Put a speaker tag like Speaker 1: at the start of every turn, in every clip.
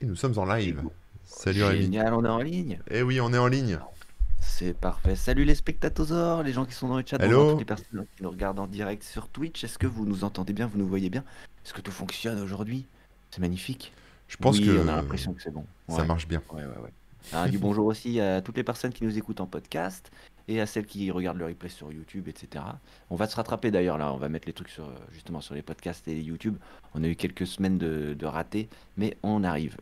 Speaker 1: Et nous sommes en
Speaker 2: Et
Speaker 1: live.
Speaker 2: go.
Speaker 1: Salut Rémi.
Speaker 2: Génial, on est en ligne.
Speaker 1: Eh oui, on est en ligne.
Speaker 2: C'est parfait. Salut les spectateurs, les gens qui sont dans le chat. Bonjour à toutes les
Speaker 1: Hello.
Speaker 2: personnes qui nous regardent en direct sur Twitch. Est-ce que vous nous entendez bien? Vous nous voyez bien? Est-ce que tout fonctionne aujourd'hui? C'est magnifique.
Speaker 1: Je pense
Speaker 2: Oui, on a
Speaker 1: que
Speaker 2: l'impression que c'est bon.
Speaker 1: ça
Speaker 2: Ouais,
Speaker 1: marche bien.
Speaker 2: ouais, ouais, ouais. Du bonjour aussi à toutes les personnes qui nous écoutent en podcast et à celles qui regardent le replay sur YouTube, etc. On va se rattraper d'ailleurs là, on va mettre les trucs sur, justement sur les podcasts et YouTube. On a eu quelques semaines de ratés, mais on arrive.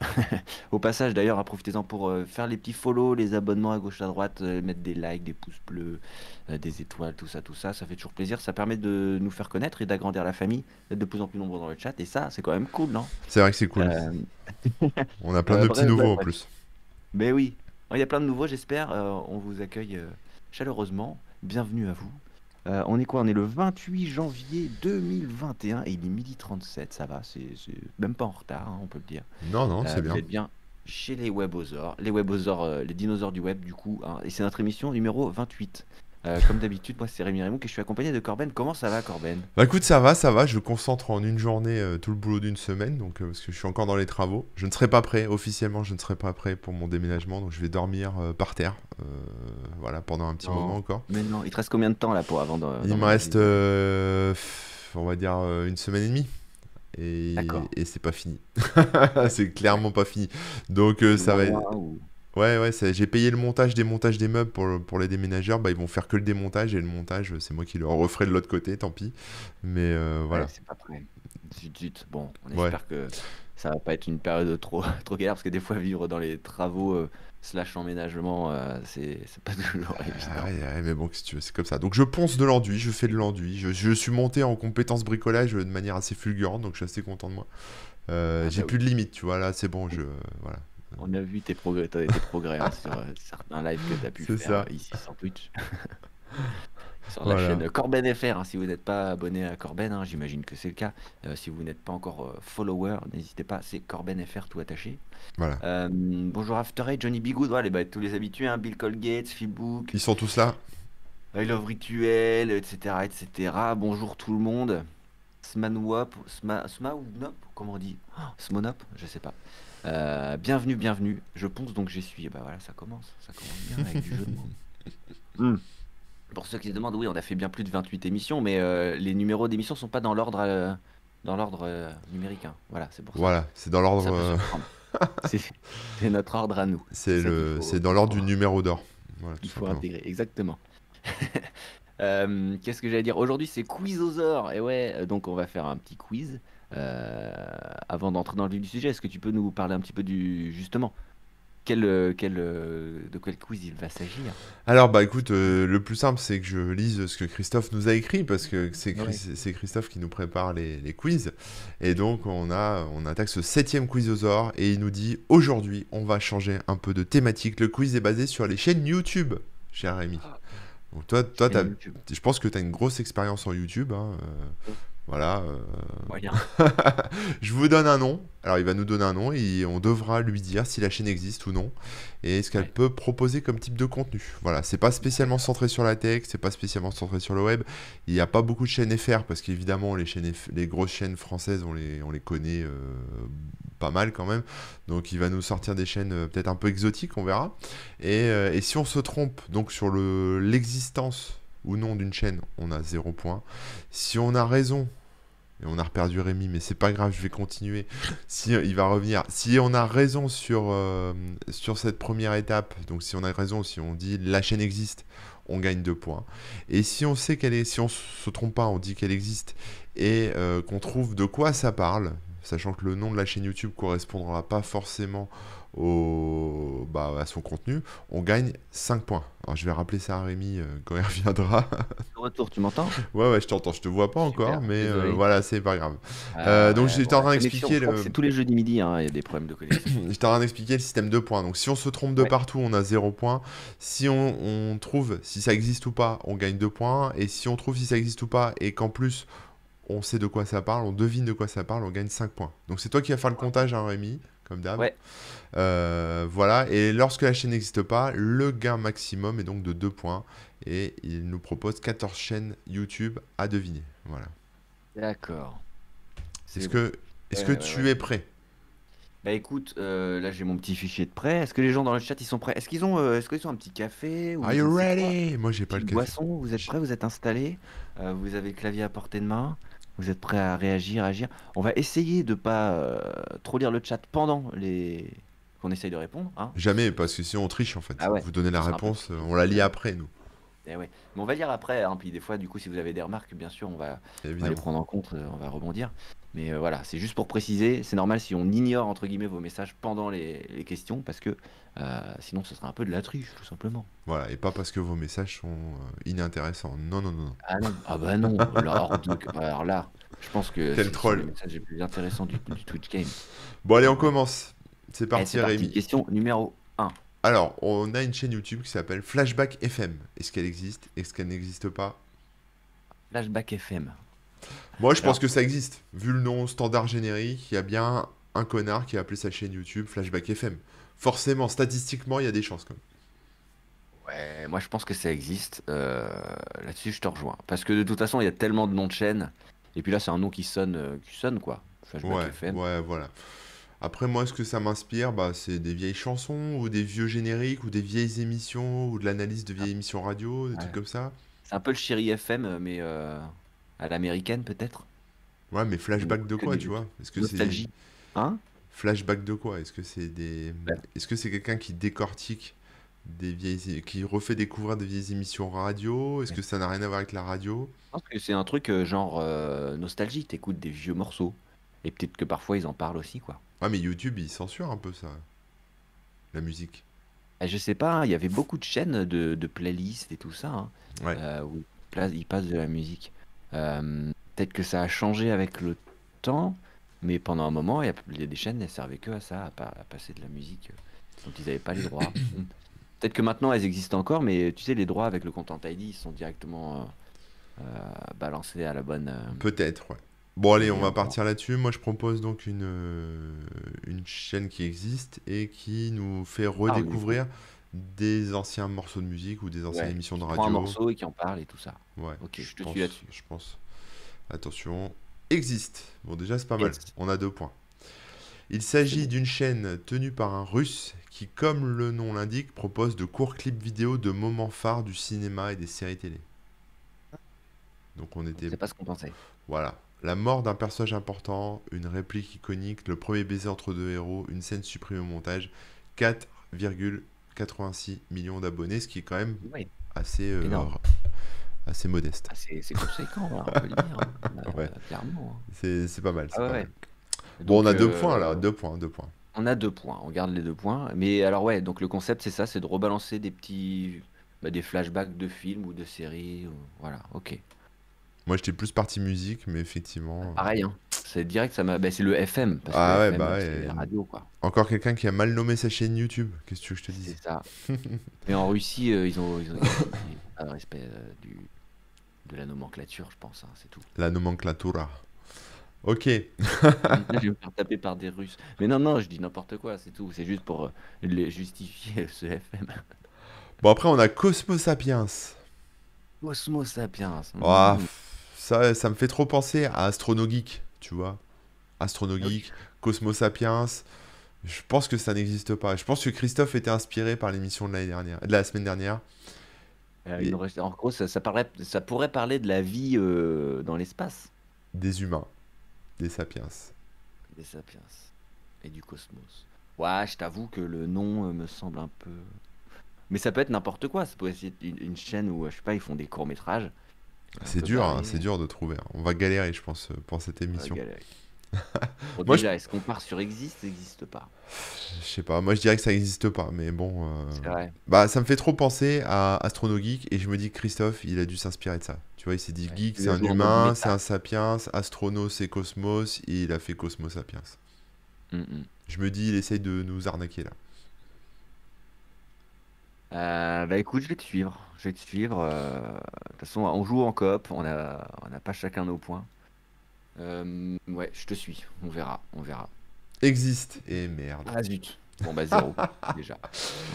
Speaker 2: Au passage d'ailleurs, profitez-en pour faire les petits follow, les abonnements à gauche à droite, mettre des likes, des pouces bleus, des étoiles, tout ça fait toujours plaisir. Ça permet de nous faire connaître et d'agrandir la famille, d'être de plus en plus nombreux dans le chat et ça, c'est quand même cool, non?
Speaker 1: C'est vrai que c'est cool.
Speaker 2: Euh,
Speaker 1: On a plein de petits
Speaker 2: bref, bref,
Speaker 1: nouveaux en
Speaker 2: bref.
Speaker 1: plus.
Speaker 2: Mais oui, il y a plein de nouveaux, j'espère. On vous accueille chaleureusement. Bienvenue à vous. On est quoi? On est le 28 janvier 2021 et il est 12h37. Ça va, c'est même pas en retard, hein, on peut le dire.
Speaker 1: Non, non, c'est
Speaker 2: Vous
Speaker 1: bien.
Speaker 2: êtes bien chez les Webosaures. Les Webosaures, les dinosaures du web, du coup, hein. Et c'est notre émission numéro 28. Comme d'habitude, moi c'est Rémi Raymond et je suis accompagné de Corben. Comment ça va, Corben?
Speaker 1: Bah écoute, ça va, ça va. Je concentre en une journée tout le boulot d'une semaine, donc parce que je suis encore dans les travaux. Je ne serai pas prêt, officiellement, je ne serai pas prêt pour mon déménagement, donc je vais dormir par terre, voilà, pendant un petit moment
Speaker 2: Non,
Speaker 1: encore.
Speaker 2: mais non. Il te reste combien de temps là pour avant
Speaker 1: Il me
Speaker 2: d'emménager?
Speaker 1: reste, on va dire, une semaine et demie.
Speaker 2: D'accord.
Speaker 1: Et c'est pas fini. C'est
Speaker 2: Ouais.
Speaker 1: clairement pas fini. Donc
Speaker 2: Plus
Speaker 1: ça
Speaker 2: d'un
Speaker 1: va.
Speaker 2: mois ou...
Speaker 1: Ouais, ouais, j'ai payé le montage, démontage des meubles pour les déménageurs. Bah, ils vont faire que le démontage et le montage, c'est moi qui le referai de l'autre côté, tant pis. Mais
Speaker 2: Ouais,
Speaker 1: voilà.
Speaker 2: c'est pas prêt. Zut, zut. Bon, on
Speaker 1: Ouais.
Speaker 2: espère que ça va pas être une période trop, trop galère, parce que des fois, vivre dans les travaux slash emménagement, c'est pas toujours
Speaker 1: Ah
Speaker 2: évident.
Speaker 1: ouais, ouais, mais bon, si tu veux, c'est comme ça. Donc je ponce de l'enduit, je fais de l'enduit. Je suis monté en compétences bricolage de manière assez fulgurante, donc je suis assez content de moi.
Speaker 2: Ah
Speaker 1: J'ai
Speaker 2: bah
Speaker 1: plus
Speaker 2: oui.
Speaker 1: de limite, tu vois, là, c'est bon, voilà.
Speaker 2: On a vu tes progrès hein, sur certains lives que tu as pu
Speaker 1: C'est
Speaker 2: faire
Speaker 1: ça.
Speaker 2: ici sur Twitch, sur la
Speaker 1: Voilà.
Speaker 2: chaîne Corben FR. Si vous n'êtes pas abonné à Corben, j'imagine que c'est le cas. Si vous n'êtes pas encore follower, n'hésitez pas, c'est Corben FR tout attaché.
Speaker 1: Voilà.
Speaker 2: Bonjour After Eight, Johnny Bigood, voilà, tous les habitués, hein, Bill Colgate, Phil Book,
Speaker 1: Ils sont tous là.
Speaker 2: I Love Rituel, etc., etc. Bonjour tout le monde. Smanwop, Smaunop, comment on dit? Smonop, je sais pas. Bienvenue, bienvenue. Je ponce donc j'essuie. Et bah voilà, ça commence bien avec du jeu de mots. Hmm. Pour ceux qui se demandent, oui, on a fait bien plus de 28 émissions, mais les numéros d'émissions sont pas dans l'ordre numérique, hein. Voilà, c'est pour ça.
Speaker 1: Voilà, c'est dans l'ordre.
Speaker 2: Ça peut surprendre. C'est c'est notre ordre à nous. C'est ça
Speaker 1: C'est dans l'ordre
Speaker 2: faut,
Speaker 1: du numéro d'or. Voilà, tout
Speaker 2: il faut
Speaker 1: simplement.
Speaker 2: intégrer. Exactement. Qu'est-ce que j'allais dire? Aujourd'hui, c'est Quizosaur. Et ouais, donc on va faire un petit quiz. Euh, Avant d'entrer dans le vif du sujet, est-ce que tu peux nous parler un petit peu justement, de quel quiz il va s'agir?
Speaker 1: Alors, bah écoute, le plus simple, c'est que je lise ce que Christophe nous a écrit, parce que
Speaker 2: Ouais.
Speaker 1: C'est Christophe qui nous prépare les quiz. Et donc, on attaque ce septième quizosaure, et il nous dit, aujourd'hui, on va changer un peu de thématique. Le quiz est basé sur les chaînes YouTube, cher Rémi. Donc toi
Speaker 2: Chaîne YouTube.
Speaker 1: je pense que tu as une grosse expérience en YouTube, hein, voilà.
Speaker 2: Moyen.
Speaker 1: Je vous donne un nom. Alors, il va nous donner un nom et on devra lui dire si la chaîne existe ou non et ce qu'elle
Speaker 2: Ouais.
Speaker 1: peut proposer comme type de contenu. Voilà, c'est pas spécialement
Speaker 2: D'accord.
Speaker 1: centré sur la tech, c'est pas spécialement centré sur le web. Il n'y a pas beaucoup de chaînes FR parce qu'évidemment, les grosses chaînes françaises, on les connaît pas mal quand même. Donc, il va nous sortir des chaînes peut-être un peu exotiques, on verra. Et si on se trompe donc sur l'existence ou non d'une chaîne, on a 0 point. Si on a raison et on a reperdu Rémi, mais c'est pas grave, je vais continuer. Si il va revenir. Si on a raison sur cette première étape, donc si on a raison, si on dit la chaîne existe, on gagne 2 points. Et si on sait qu'elle est, si on se trompe pas, on dit qu'elle existe et qu'on trouve de quoi ça parle, sachant que le nom de la chaîne YouTube correspondra pas forcément à son contenu, on gagne 5 points. Alors je vais rappeler ça à Rémi quand il reviendra.
Speaker 2: De retour, tu m'entends?
Speaker 1: Ouais, ouais, je t'entends, je te vois pas encore,
Speaker 2: Super,
Speaker 1: mais
Speaker 2: désolé.
Speaker 1: voilà, c'est pas grave. Donc
Speaker 2: Ouais,
Speaker 1: j'étais
Speaker 2: bon,
Speaker 1: en
Speaker 2: la
Speaker 1: train
Speaker 2: connexion,
Speaker 1: d'expliquer
Speaker 2: je crois que c'est tous les jeudis midi, hein, il y a des problèmes de connexion.
Speaker 1: j'étais en train d'expliquer le système de points. Donc si on se trompe de
Speaker 2: Ouais.
Speaker 1: partout, on a 0 point. Si on trouve si ça existe ou pas, on gagne 2 points. Et si on trouve si ça existe ou pas, et qu'en plus on sait de quoi ça parle, on devine de quoi ça parle, on gagne 5 points. Donc c'est toi qui vas faire le comptage, hein, Rémi, comme d'hab.
Speaker 2: Ouais.
Speaker 1: Voilà, et lorsque la chaîne n'existe pas, le gain maximum est donc de 2 points. Et il nous propose 14 chaînes YouTube à deviner. Voilà.
Speaker 2: D'accord.
Speaker 1: Est-ce
Speaker 2: C'est bon.
Speaker 1: que, est-ce que
Speaker 2: Ouais, ouais,
Speaker 1: tu
Speaker 2: ouais.
Speaker 1: es prêt?
Speaker 2: Bah écoute, là j'ai mon petit fichier de prêt. Est-ce que les gens dans le chat ils sont prêts? Est-ce qu'ils ont un petit café
Speaker 1: Are
Speaker 2: ou je
Speaker 1: you
Speaker 2: ne sais quoi?
Speaker 1: ready? Moi, j'ai pas le
Speaker 2: Petite
Speaker 1: café.
Speaker 2: boisson, vous êtes
Speaker 1: J'ai-
Speaker 2: prêts? Vous êtes installés? Vous avez le clavier à portée de main? Vous êtes prêts à réagir, agir? On va essayer de pas trop lire le chat pendant les qu'on essaye de répondre, hein?
Speaker 1: Jamais, parce que sinon on triche en fait.
Speaker 2: Ah ouais,
Speaker 1: Vous donnez
Speaker 2: ce
Speaker 1: la
Speaker 2: sera un peu
Speaker 1: réponse,
Speaker 2: tricky.
Speaker 1: on la lit
Speaker 2: Ouais.
Speaker 1: après, nous,
Speaker 2: Eh ouais. Mais on va lire après, hein. Puis des fois, du coup, si vous avez des remarques, bien sûr, on va les
Speaker 1: évidemment.
Speaker 2: prendre en compte, on va rebondir. Mais voilà, c'est juste pour préciser, c'est normal si on ignore entre guillemets vos messages pendant les questions, parce que sinon ce sera un peu de la triche, tout simplement.
Speaker 1: Voilà, et pas parce que vos messages sont inintéressants. Non, non, non, non.
Speaker 2: Ah non, ah bah non, alors là, je pense que
Speaker 1: Quel
Speaker 2: ce sont les
Speaker 1: troll.
Speaker 2: messages les plus intéressants du Twitch Game.
Speaker 1: Bon, allez, on
Speaker 2: Ouais.
Speaker 1: commence. C'est
Speaker 2: Allez,
Speaker 1: parti,
Speaker 2: c'est parti,
Speaker 1: Rémi.
Speaker 2: question numéro 1.
Speaker 1: Alors, on a une chaîne YouTube qui s'appelle Flashback FM. Est-ce qu'elle existe? Est-ce qu'elle n'existe pas?
Speaker 2: Flashback FM.
Speaker 1: Moi, je pense
Speaker 2: Alors,
Speaker 1: que ça existe. Vu le nom standard générique, il y a bien un connard qui a appelé sa chaîne YouTube Flashback FM. Forcément, statistiquement, il y a des chances quand même.
Speaker 2: ouais, moi je pense que ça existe. Là-dessus, je te rejoins. Parce que de toute façon, il y a tellement de noms de chaînes. Et puis là, c'est un nom qui sonne quoi. Flashback
Speaker 1: Ouais,
Speaker 2: FM.
Speaker 1: ouais, voilà. Après, moi, ce que ça m'inspire, bah, c'est des vieilles chansons, ou des vieux génériques, ou des vieilles émissions, ou de l'analyse de
Speaker 2: Ah,
Speaker 1: vieilles émissions radio, des trucs
Speaker 2: ouais.
Speaker 1: comme ça.
Speaker 2: C'est un peu le Chéri FM, mais à l'américaine peut-être.
Speaker 1: Ouais, mais
Speaker 2: On
Speaker 1: flashback
Speaker 2: n'écoute
Speaker 1: de
Speaker 2: que
Speaker 1: quoi, tu vois? Est-ce que c'est
Speaker 2: nostalgie. Hein?
Speaker 1: flashback de quoi? Est-ce que c'est
Speaker 2: Ouais.
Speaker 1: est-ce que c'est quelqu'un qui décortique qui refait découvrir des vieilles émissions radio? Est-ce
Speaker 2: Ouais.
Speaker 1: que ça n'a rien à voir avec la radio?
Speaker 2: Je pense que c'est un truc genre nostalgie. T'écoutes des vieux morceaux. Et peut-être que parfois ils en parlent aussi, quoi.
Speaker 1: Ouais, mais YouTube, il censure un peu ça, la musique.
Speaker 2: Je sais pas, hein, il y avait beaucoup de chaînes de playlists et tout ça, hein,
Speaker 1: Ouais.
Speaker 2: où ils passent de la musique. Peut-être que ça a changé avec le temps, mais pendant un moment, il y a des chaînes, elles servaient que à ça, à passer de la musique dont ils n'avaient pas les droits. Peut-être que maintenant, elles existent encore, mais tu sais, les droits avec le Content ID, ils sont directement balancés à la bonne.
Speaker 1: Peut-être, ouais. Bon, allez, on
Speaker 2: Mais
Speaker 1: va
Speaker 2: encore.
Speaker 1: partir là-dessus. Moi, je propose donc une chaîne qui existe et qui nous fait
Speaker 2: Parle du coup.
Speaker 1: redécouvrir des anciens morceaux de musique ou des anciennes
Speaker 2: Ouais,
Speaker 1: émissions de
Speaker 2: qui prend un
Speaker 1: radio.
Speaker 2: morceau et qui en parle et tout ça.
Speaker 1: Ouais,
Speaker 2: Ok, je te suis là-dessus.
Speaker 1: je pense. Attention, existe. Bon, déjà, c'est pas mal.
Speaker 2: Yes.
Speaker 1: On a 2 points. Il
Speaker 2: C'est
Speaker 1: s'agit
Speaker 2: bon.
Speaker 1: d'une chaîne tenue par un Russe qui, comme le nom l'indique, propose de courts clips vidéo de moments phares du cinéma et des séries télé. Donc on était...
Speaker 2: C'est pas ce qu'on pensait.
Speaker 1: Voilà. La mort d'un personnage important, une réplique iconique, le premier baiser entre deux héros, une scène supprimée au montage, 4,86 millions d'abonnés, ce qui est quand même
Speaker 2: Ouais,
Speaker 1: assez,
Speaker 2: énorme.
Speaker 1: assez modeste.
Speaker 2: Ah, c'est conséquent, voilà, on peut le dire, hein.
Speaker 1: Ouais,
Speaker 2: Clairement, hein.
Speaker 1: c'est pas mal,
Speaker 2: Ah
Speaker 1: c'est
Speaker 2: ouais,
Speaker 1: pas
Speaker 2: ouais.
Speaker 1: mal. Bon, on
Speaker 2: Donc,
Speaker 1: a 2 points là, 2 points, 2 points.
Speaker 2: on a 2 points. On garde les 2 points. Mais alors, ouais, donc le concept, c'est ça, c'est de rebalancer des flashbacks de films ou de séries. Voilà, ok.
Speaker 1: Moi, j'étais plus partie musique, mais effectivement.
Speaker 2: Pareil, hein. C'est direct, c'est le FM, parce que
Speaker 1: Ah ouais,
Speaker 2: FM,
Speaker 1: bah
Speaker 2: c'est
Speaker 1: ouais.
Speaker 2: la radio, quoi.
Speaker 1: Encore quelqu'un qui a mal nommé sa chaîne YouTube. Qu'est-ce que tu veux que je te
Speaker 2: C'est
Speaker 1: dise?
Speaker 2: ça. Mais en Russie, ils ont pas de respect de la nomenclature, je pense, hein, c'est tout.
Speaker 1: La nomenclatura. Ok.
Speaker 2: Là, je vais me faire taper par des Russes. Mais non, non, je dis n'importe quoi, c'est tout. C'est juste pour justifier ce FM.
Speaker 1: Bon, après, on a Cosmo Sapiens.
Speaker 2: Cosmo Sapiens.
Speaker 1: Ah, ça me fait trop penser à Astrono Geek, tu vois. Astrono
Speaker 2: Ah oui.
Speaker 1: Geek, Cosmo Sapiens. Je pense que ça n'existe pas. Je pense que Christophe était inspiré par l'émission de l'année dernière, de la semaine dernière. Et
Speaker 2: En gros, ça pourrait parler de la vie dans l'espace
Speaker 1: des humains, des sapiens.
Speaker 2: des Sapiens et du cosmos. Ouais, je t'avoue que le nom me semble un peu. Mais ça peut être n'importe quoi. Ça peut être une chaîne où, je sais pas, ils font des courts-métrages. Un
Speaker 1: C'est
Speaker 2: peu
Speaker 1: dur, hein,
Speaker 2: barrés.
Speaker 1: c'est dur de trouver. On va galérer, je pense, pour cette émission.
Speaker 2: Galérer. Bon,
Speaker 1: Moi,
Speaker 2: déjà, est-ce qu'on part sur existe pas?
Speaker 1: je sais pas. Moi, je dirais que ça n'existe pas, mais bon.
Speaker 2: C'est vrai.
Speaker 1: Bah, ça me fait trop penser à Astrono Geek et je me dis que Christophe, il a dû s'inspirer de ça. Tu vois, il s'est dit
Speaker 2: Ouais,
Speaker 1: geek,
Speaker 2: tu
Speaker 1: c'est
Speaker 2: l'as
Speaker 1: un
Speaker 2: joué en mode
Speaker 1: humain, c'est
Speaker 2: méta.
Speaker 1: un sapiens, astrono, c'est cosmos, et il a fait Cosmo Sapiens.
Speaker 2: Mm, mm.
Speaker 1: Je me dis, il essaye de nous arnaquer là.
Speaker 2: Bah écoute, je vais te suivre. Je vais te suivre. De toute façon, on joue en coop. On n'a pas chacun nos points. Ouais, je te suis. On verra. On verra.
Speaker 1: Existe. Et merde.
Speaker 2: Ah zut. Bon bah 0. Déjà.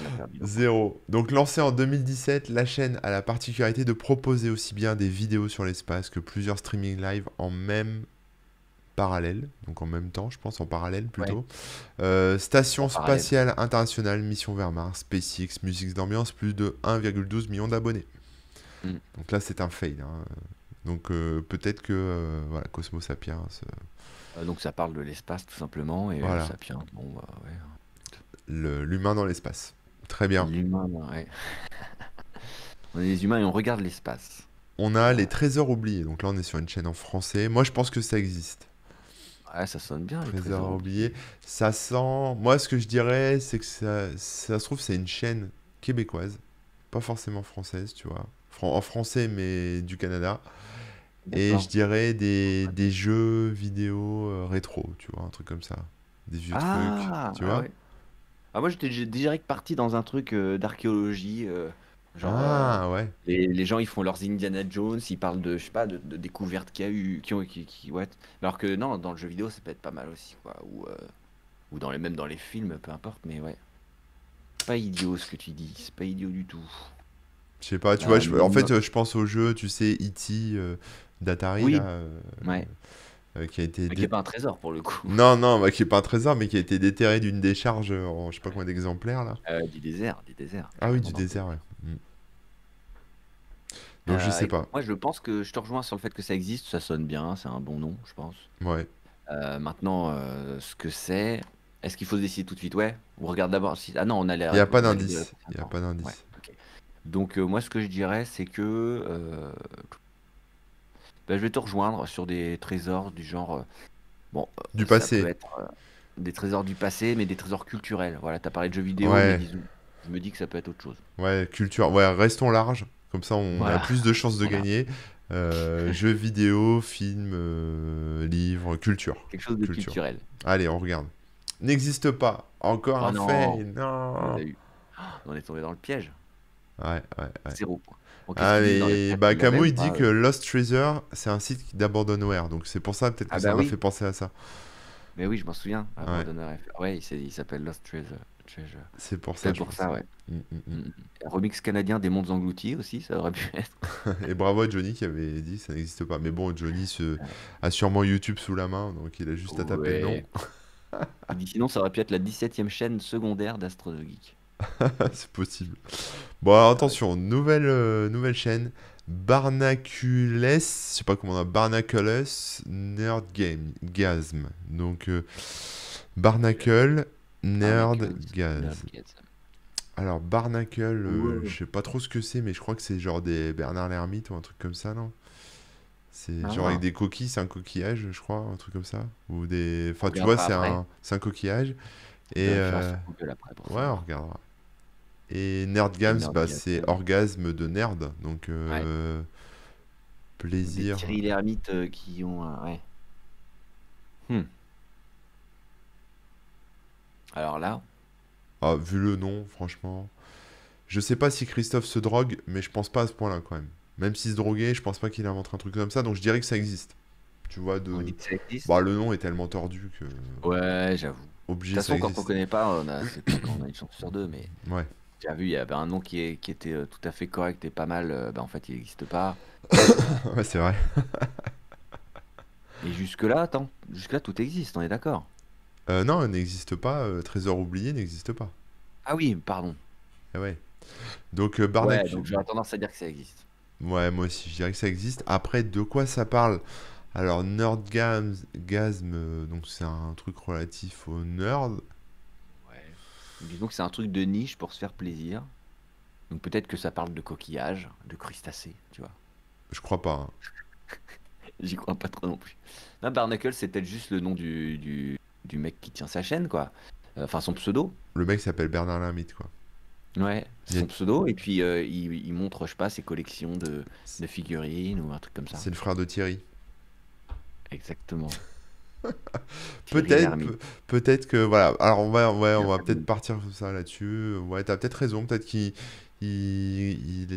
Speaker 2: On a perdu.
Speaker 1: 0. Donc lancée en 2017, la chaîne a la particularité de proposer aussi bien des vidéos sur l'espace que plusieurs streaming live en même parallèle, donc en même temps, je pense, en parallèle
Speaker 2: Ouais,
Speaker 1: plutôt.
Speaker 2: en
Speaker 1: Station
Speaker 2: parallèle.
Speaker 1: spatiale internationale, mission vers Mars, SpaceX, musique d'ambiance, plus de 1,12 million d'abonnés.
Speaker 2: Mm.
Speaker 1: Donc là, c'est un fail, hein. Donc peut-être que voilà, Cosmo Sapiens,
Speaker 2: Donc ça parle de l'espace tout simplement et
Speaker 1: voilà,
Speaker 2: Sapiens, bon bah ouais.
Speaker 1: l'humain dans l'espace. Très bien.
Speaker 2: L'humain, ouais. On est des humains et on regarde l'espace.
Speaker 1: On a les
Speaker 2: Euh,
Speaker 1: trésors oubliés. Donc là, on est sur une chaîne en français. Moi, je pense que ça existe.
Speaker 2: ouais, ça sonne bien les trésors
Speaker 1: Trésors oubliés.
Speaker 2: oubliés.
Speaker 1: Ça sent. Moi, ce que je dirais, c'est que ça se trouve, c'est une chaîne québécoise. Pas forcément française, tu vois. En français, mais du Canada. Et je
Speaker 2: D'accord.
Speaker 1: dirais des jeux vidéo rétro, tu vois, un truc comme ça. Des vieux trucs,
Speaker 2: Ah,
Speaker 1: tu
Speaker 2: ah
Speaker 1: vois.
Speaker 2: ouais. Ah, moi, j'étais direct parti dans un truc d'archéologie. Genre,
Speaker 1: Ah, ouais.
Speaker 2: les gens, ils font leurs Indiana Jones, ils parlent de, je sais pas, de découvertes qu'il y a eu, ouais. Alors que non, dans le jeu vidéo, ça peut être pas mal aussi, quoi. Ou même dans les films, peu importe, mais ouais. Pas idiot ce que tu dis, c'est pas idiot du tout.
Speaker 1: Je sais pas, tu vois, en
Speaker 2: Non.
Speaker 1: fait, je pense au jeu, tu sais, E.T. d'Atari, là,
Speaker 2: Oui, ouais.
Speaker 1: qui a été
Speaker 2: Mais qui est pas un trésor pour le coup.
Speaker 1: Non, non, bah, qui est pas un trésor, mais qui a été déterré d'une décharge en je sais pas combien d'exemplaires, là.
Speaker 2: Du désert,
Speaker 1: Ah oui, du
Speaker 2: carrément dans le
Speaker 1: désert,
Speaker 2: désert.
Speaker 1: ouais. Donc je sais
Speaker 2: Écoute,
Speaker 1: pas.
Speaker 2: moi je pense que je te rejoins sur le fait que ça existe, ça sonne bien, c'est un bon nom, je pense.
Speaker 1: Ouais.
Speaker 2: Maintenant, ce que c'est, est-ce qu'il faut se décider tout de suite? Ouais. On regarde d'abord si. Ah non, on a
Speaker 1: Il y a pas
Speaker 2: on a les deux
Speaker 1: d'indice.
Speaker 2: réponses en
Speaker 1: Il y a
Speaker 2: même temps.
Speaker 1: pas
Speaker 2: Ouais,
Speaker 1: d'indice.
Speaker 2: ok. Donc moi ce que je dirais, c'est que bah, je vais te rejoindre sur des trésors du genre. Bon,
Speaker 1: Du
Speaker 2: ça peut
Speaker 1: passé.
Speaker 2: être des trésors du passé, mais des trésors culturels. Voilà, t'as parlé de jeux vidéo, mais
Speaker 1: Ouais.
Speaker 2: disons, je me dis que ça peut être autre chose.
Speaker 1: Ouais, culture. Ouais, restons large. Comme ça, on a
Speaker 2: Voilà,
Speaker 1: plus de chances de
Speaker 2: voilà.
Speaker 1: gagner. Jeux vidéo, films, livres, culture.
Speaker 2: Quelque chose de
Speaker 1: Culture.
Speaker 2: culturel.
Speaker 1: Allez, on regarde. N'existe pas. Encore
Speaker 2: Oh
Speaker 1: un
Speaker 2: non,
Speaker 1: fail.
Speaker 2: on les
Speaker 1: Non.
Speaker 2: a eu. On est tombé dans le piège.
Speaker 1: Ouais, ouais, ouais.
Speaker 2: 0 point. Bon, qu'est-ce
Speaker 1: Ah,
Speaker 2: qu'ils disent dans le
Speaker 1: mais
Speaker 2: chat?
Speaker 1: bah,
Speaker 2: Ils l'avaient
Speaker 1: Camo,
Speaker 2: ou
Speaker 1: il dit
Speaker 2: pas?
Speaker 1: que Lost Treasure, c'est un site d'abandonware. Donc c'est pour ça, peut-être que
Speaker 2: Ah
Speaker 1: ça
Speaker 2: bah
Speaker 1: m'a fait
Speaker 2: oui,
Speaker 1: penser à ça.
Speaker 2: mais oui, je m'en souviens.
Speaker 1: Ouais,
Speaker 2: Abandonneur FR. Ouais, il s'appelle Lost Treasure.
Speaker 1: c'est pour ça,
Speaker 2: Peut-être
Speaker 1: je
Speaker 2: pour
Speaker 1: pense.
Speaker 2: ça, ouais.
Speaker 1: Mm, mm, mm.
Speaker 2: Mm, mm. Remix canadien des Mondes Engloutis aussi, ça aurait pu être.
Speaker 1: Et bravo à Johnny qui avait dit que ça n'existe pas. Mais bon, Johnny
Speaker 2: Ouais.
Speaker 1: a sûrement YouTube sous la main, donc il a juste à taper le nom.
Speaker 2: Ouais. Il dit sinon, ça aurait pu être la 17e chaîne secondaire d'Astrogeek.
Speaker 1: C'est possible. Bon, alors
Speaker 2: Ça aurait pu.
Speaker 1: attention, nouvelle chaîne. Barnacules, je sais pas comment on a, Barnacules Nerd Game, Gasm. Donc, Barnacle Nerd
Speaker 2: Barnacles,
Speaker 1: Gaz.
Speaker 2: Nerdgasm.
Speaker 1: Alors, Barnacle,
Speaker 2: Ouais.
Speaker 1: je sais pas trop ce que c'est, mais je crois que c'est genre des Bernard l'Ermite ou un truc comme ça, non? C'est genre avec
Speaker 2: Ah,
Speaker 1: des coquilles, c'est un coquillage, je crois, un truc comme ça. Ou des.
Speaker 2: on
Speaker 1: Enfin, tu vois,
Speaker 2: regardera
Speaker 1: c'est
Speaker 2: après.
Speaker 1: un coquillage.
Speaker 2: Je
Speaker 1: Et.
Speaker 2: vérifierai sur Google après pour
Speaker 1: Ouais, on
Speaker 2: savoir.
Speaker 1: regardera. Et
Speaker 2: Et
Speaker 1: Nerdgams, bah, c'est
Speaker 2: Nerdgasm.
Speaker 1: orgasme de nerd. Donc,
Speaker 2: Ouais. Donc des
Speaker 1: plaisir.
Speaker 2: Thierry Lhermitte qui ont ouais. Hmm. Alors là,
Speaker 1: Ah, vu le nom, franchement. Je sais pas si Christophe se drogue, mais je pense pas à ce point-là quand même. Même s'il se droguait, je pense pas qu'il invente un truc comme ça, donc je dirais que ça existe. Tu vois,
Speaker 2: on
Speaker 1: de.
Speaker 2: dit que ça
Speaker 1: Bah,
Speaker 2: existe.
Speaker 1: le nom est tellement tordu que.
Speaker 2: Ouais, j'avoue. De toute
Speaker 1: Obligé, ça
Speaker 2: façon, quand on
Speaker 1: existe.
Speaker 2: connaît pas, c'est pas quand on a une chance sur deux, mais
Speaker 1: Ouais.
Speaker 2: tu as vu, il y avait un nom qui était tout à fait correct et pas mal, bah, en fait, il n'existe pas.
Speaker 1: Ouais, c'est vrai.
Speaker 2: Et jusque-là, attends, jusque-là, tout existe, on est d'accord.
Speaker 1: Non, elle n'existe pas. Trésor oublié n'existe pas.
Speaker 2: Ah oui, pardon.
Speaker 1: Ah ouais. Donc,
Speaker 2: Ouais, donc j'aurais tendance à dire que ça existe.
Speaker 1: Ouais, moi aussi, je dirais que ça existe. Après, de quoi ça parle? Alors, Gasm, donc c'est un truc relatif au nerd.
Speaker 2: Ouais. Disons que c'est un truc de niche pour se faire plaisir. Donc peut-être que ça parle de coquillages, de crustacés, tu vois.
Speaker 1: Je crois pas, hein.
Speaker 2: J'y crois pas trop non plus. Non, Barnacle, c'est peut-être juste le nom du mec qui tient sa chaîne, quoi. Enfin, son pseudo.
Speaker 1: Le mec s'appelle Bernard Lermite, quoi.
Speaker 2: Ouais,
Speaker 1: Il
Speaker 2: c'est
Speaker 1: y a-
Speaker 2: son pseudo. Et puis, il montre, je sais pas, ses collections de figurines ou un truc comme ça.
Speaker 1: C'est le frère de Thierry.
Speaker 2: Exactement. Thierry
Speaker 1: Peut-être,
Speaker 2: Lhermitte.
Speaker 1: peut-être que voilà. Alors ouais,
Speaker 2: Bien
Speaker 1: on va peut-être
Speaker 2: famille.
Speaker 1: partir sur ça là-dessus. Ouais, t'as peut-être raison. Peut-être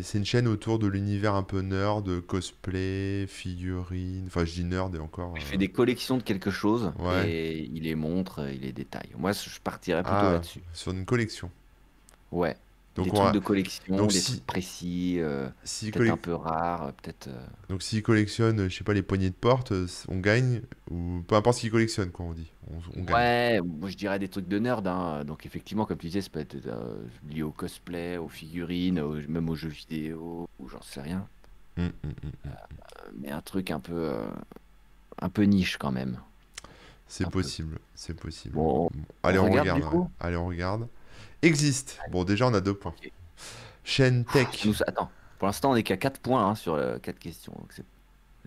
Speaker 1: c'est une chaîne autour de l'univers un peu nerd, cosplay, figurines. Enfin, je dis nerd et encore.
Speaker 2: Il fait des collections de quelque chose
Speaker 1: Ouais.
Speaker 2: et il les montre, il les détaille. Moi, je partirais plutôt
Speaker 1: Ah,
Speaker 2: là-dessus.
Speaker 1: sur une collection.
Speaker 2: Ouais. Des
Speaker 1: Donc,
Speaker 2: trucs de collection,
Speaker 1: donc
Speaker 2: des trucs précis,
Speaker 1: s'il
Speaker 2: peut-être un
Speaker 1: collec-
Speaker 2: peu rares, peut-être.
Speaker 1: donc s'il collectionne, je sais pas, les poignées de porte, on gagne, ou peu importe ce qu'il collectionne, quoi, on dit. On gagne.
Speaker 2: Ouais, moi je dirais des trucs de nerd, hein. Donc effectivement, comme tu disais, ça peut être lié au cosplay, aux figurines, même aux jeux vidéo, ou j'en sais rien.
Speaker 1: Hum, hum, hum, hum.
Speaker 2: Mais un truc un peu niche quand même.
Speaker 1: C'est
Speaker 2: Un peu.
Speaker 1: possible, c'est possible.
Speaker 2: Bon,
Speaker 1: Bon,
Speaker 2: on
Speaker 1: allez, on
Speaker 2: regarde du
Speaker 1: regarde, ouais.
Speaker 2: coup?
Speaker 1: Allez, on regarde. Existe. Bon, déjà, on a 2 points.
Speaker 2: Ok.
Speaker 1: Chaîne
Speaker 2: Ça
Speaker 1: Tech.
Speaker 2: Attends, pour l'instant on est qu'à 4 points hein, sur 4 questions, donc c'est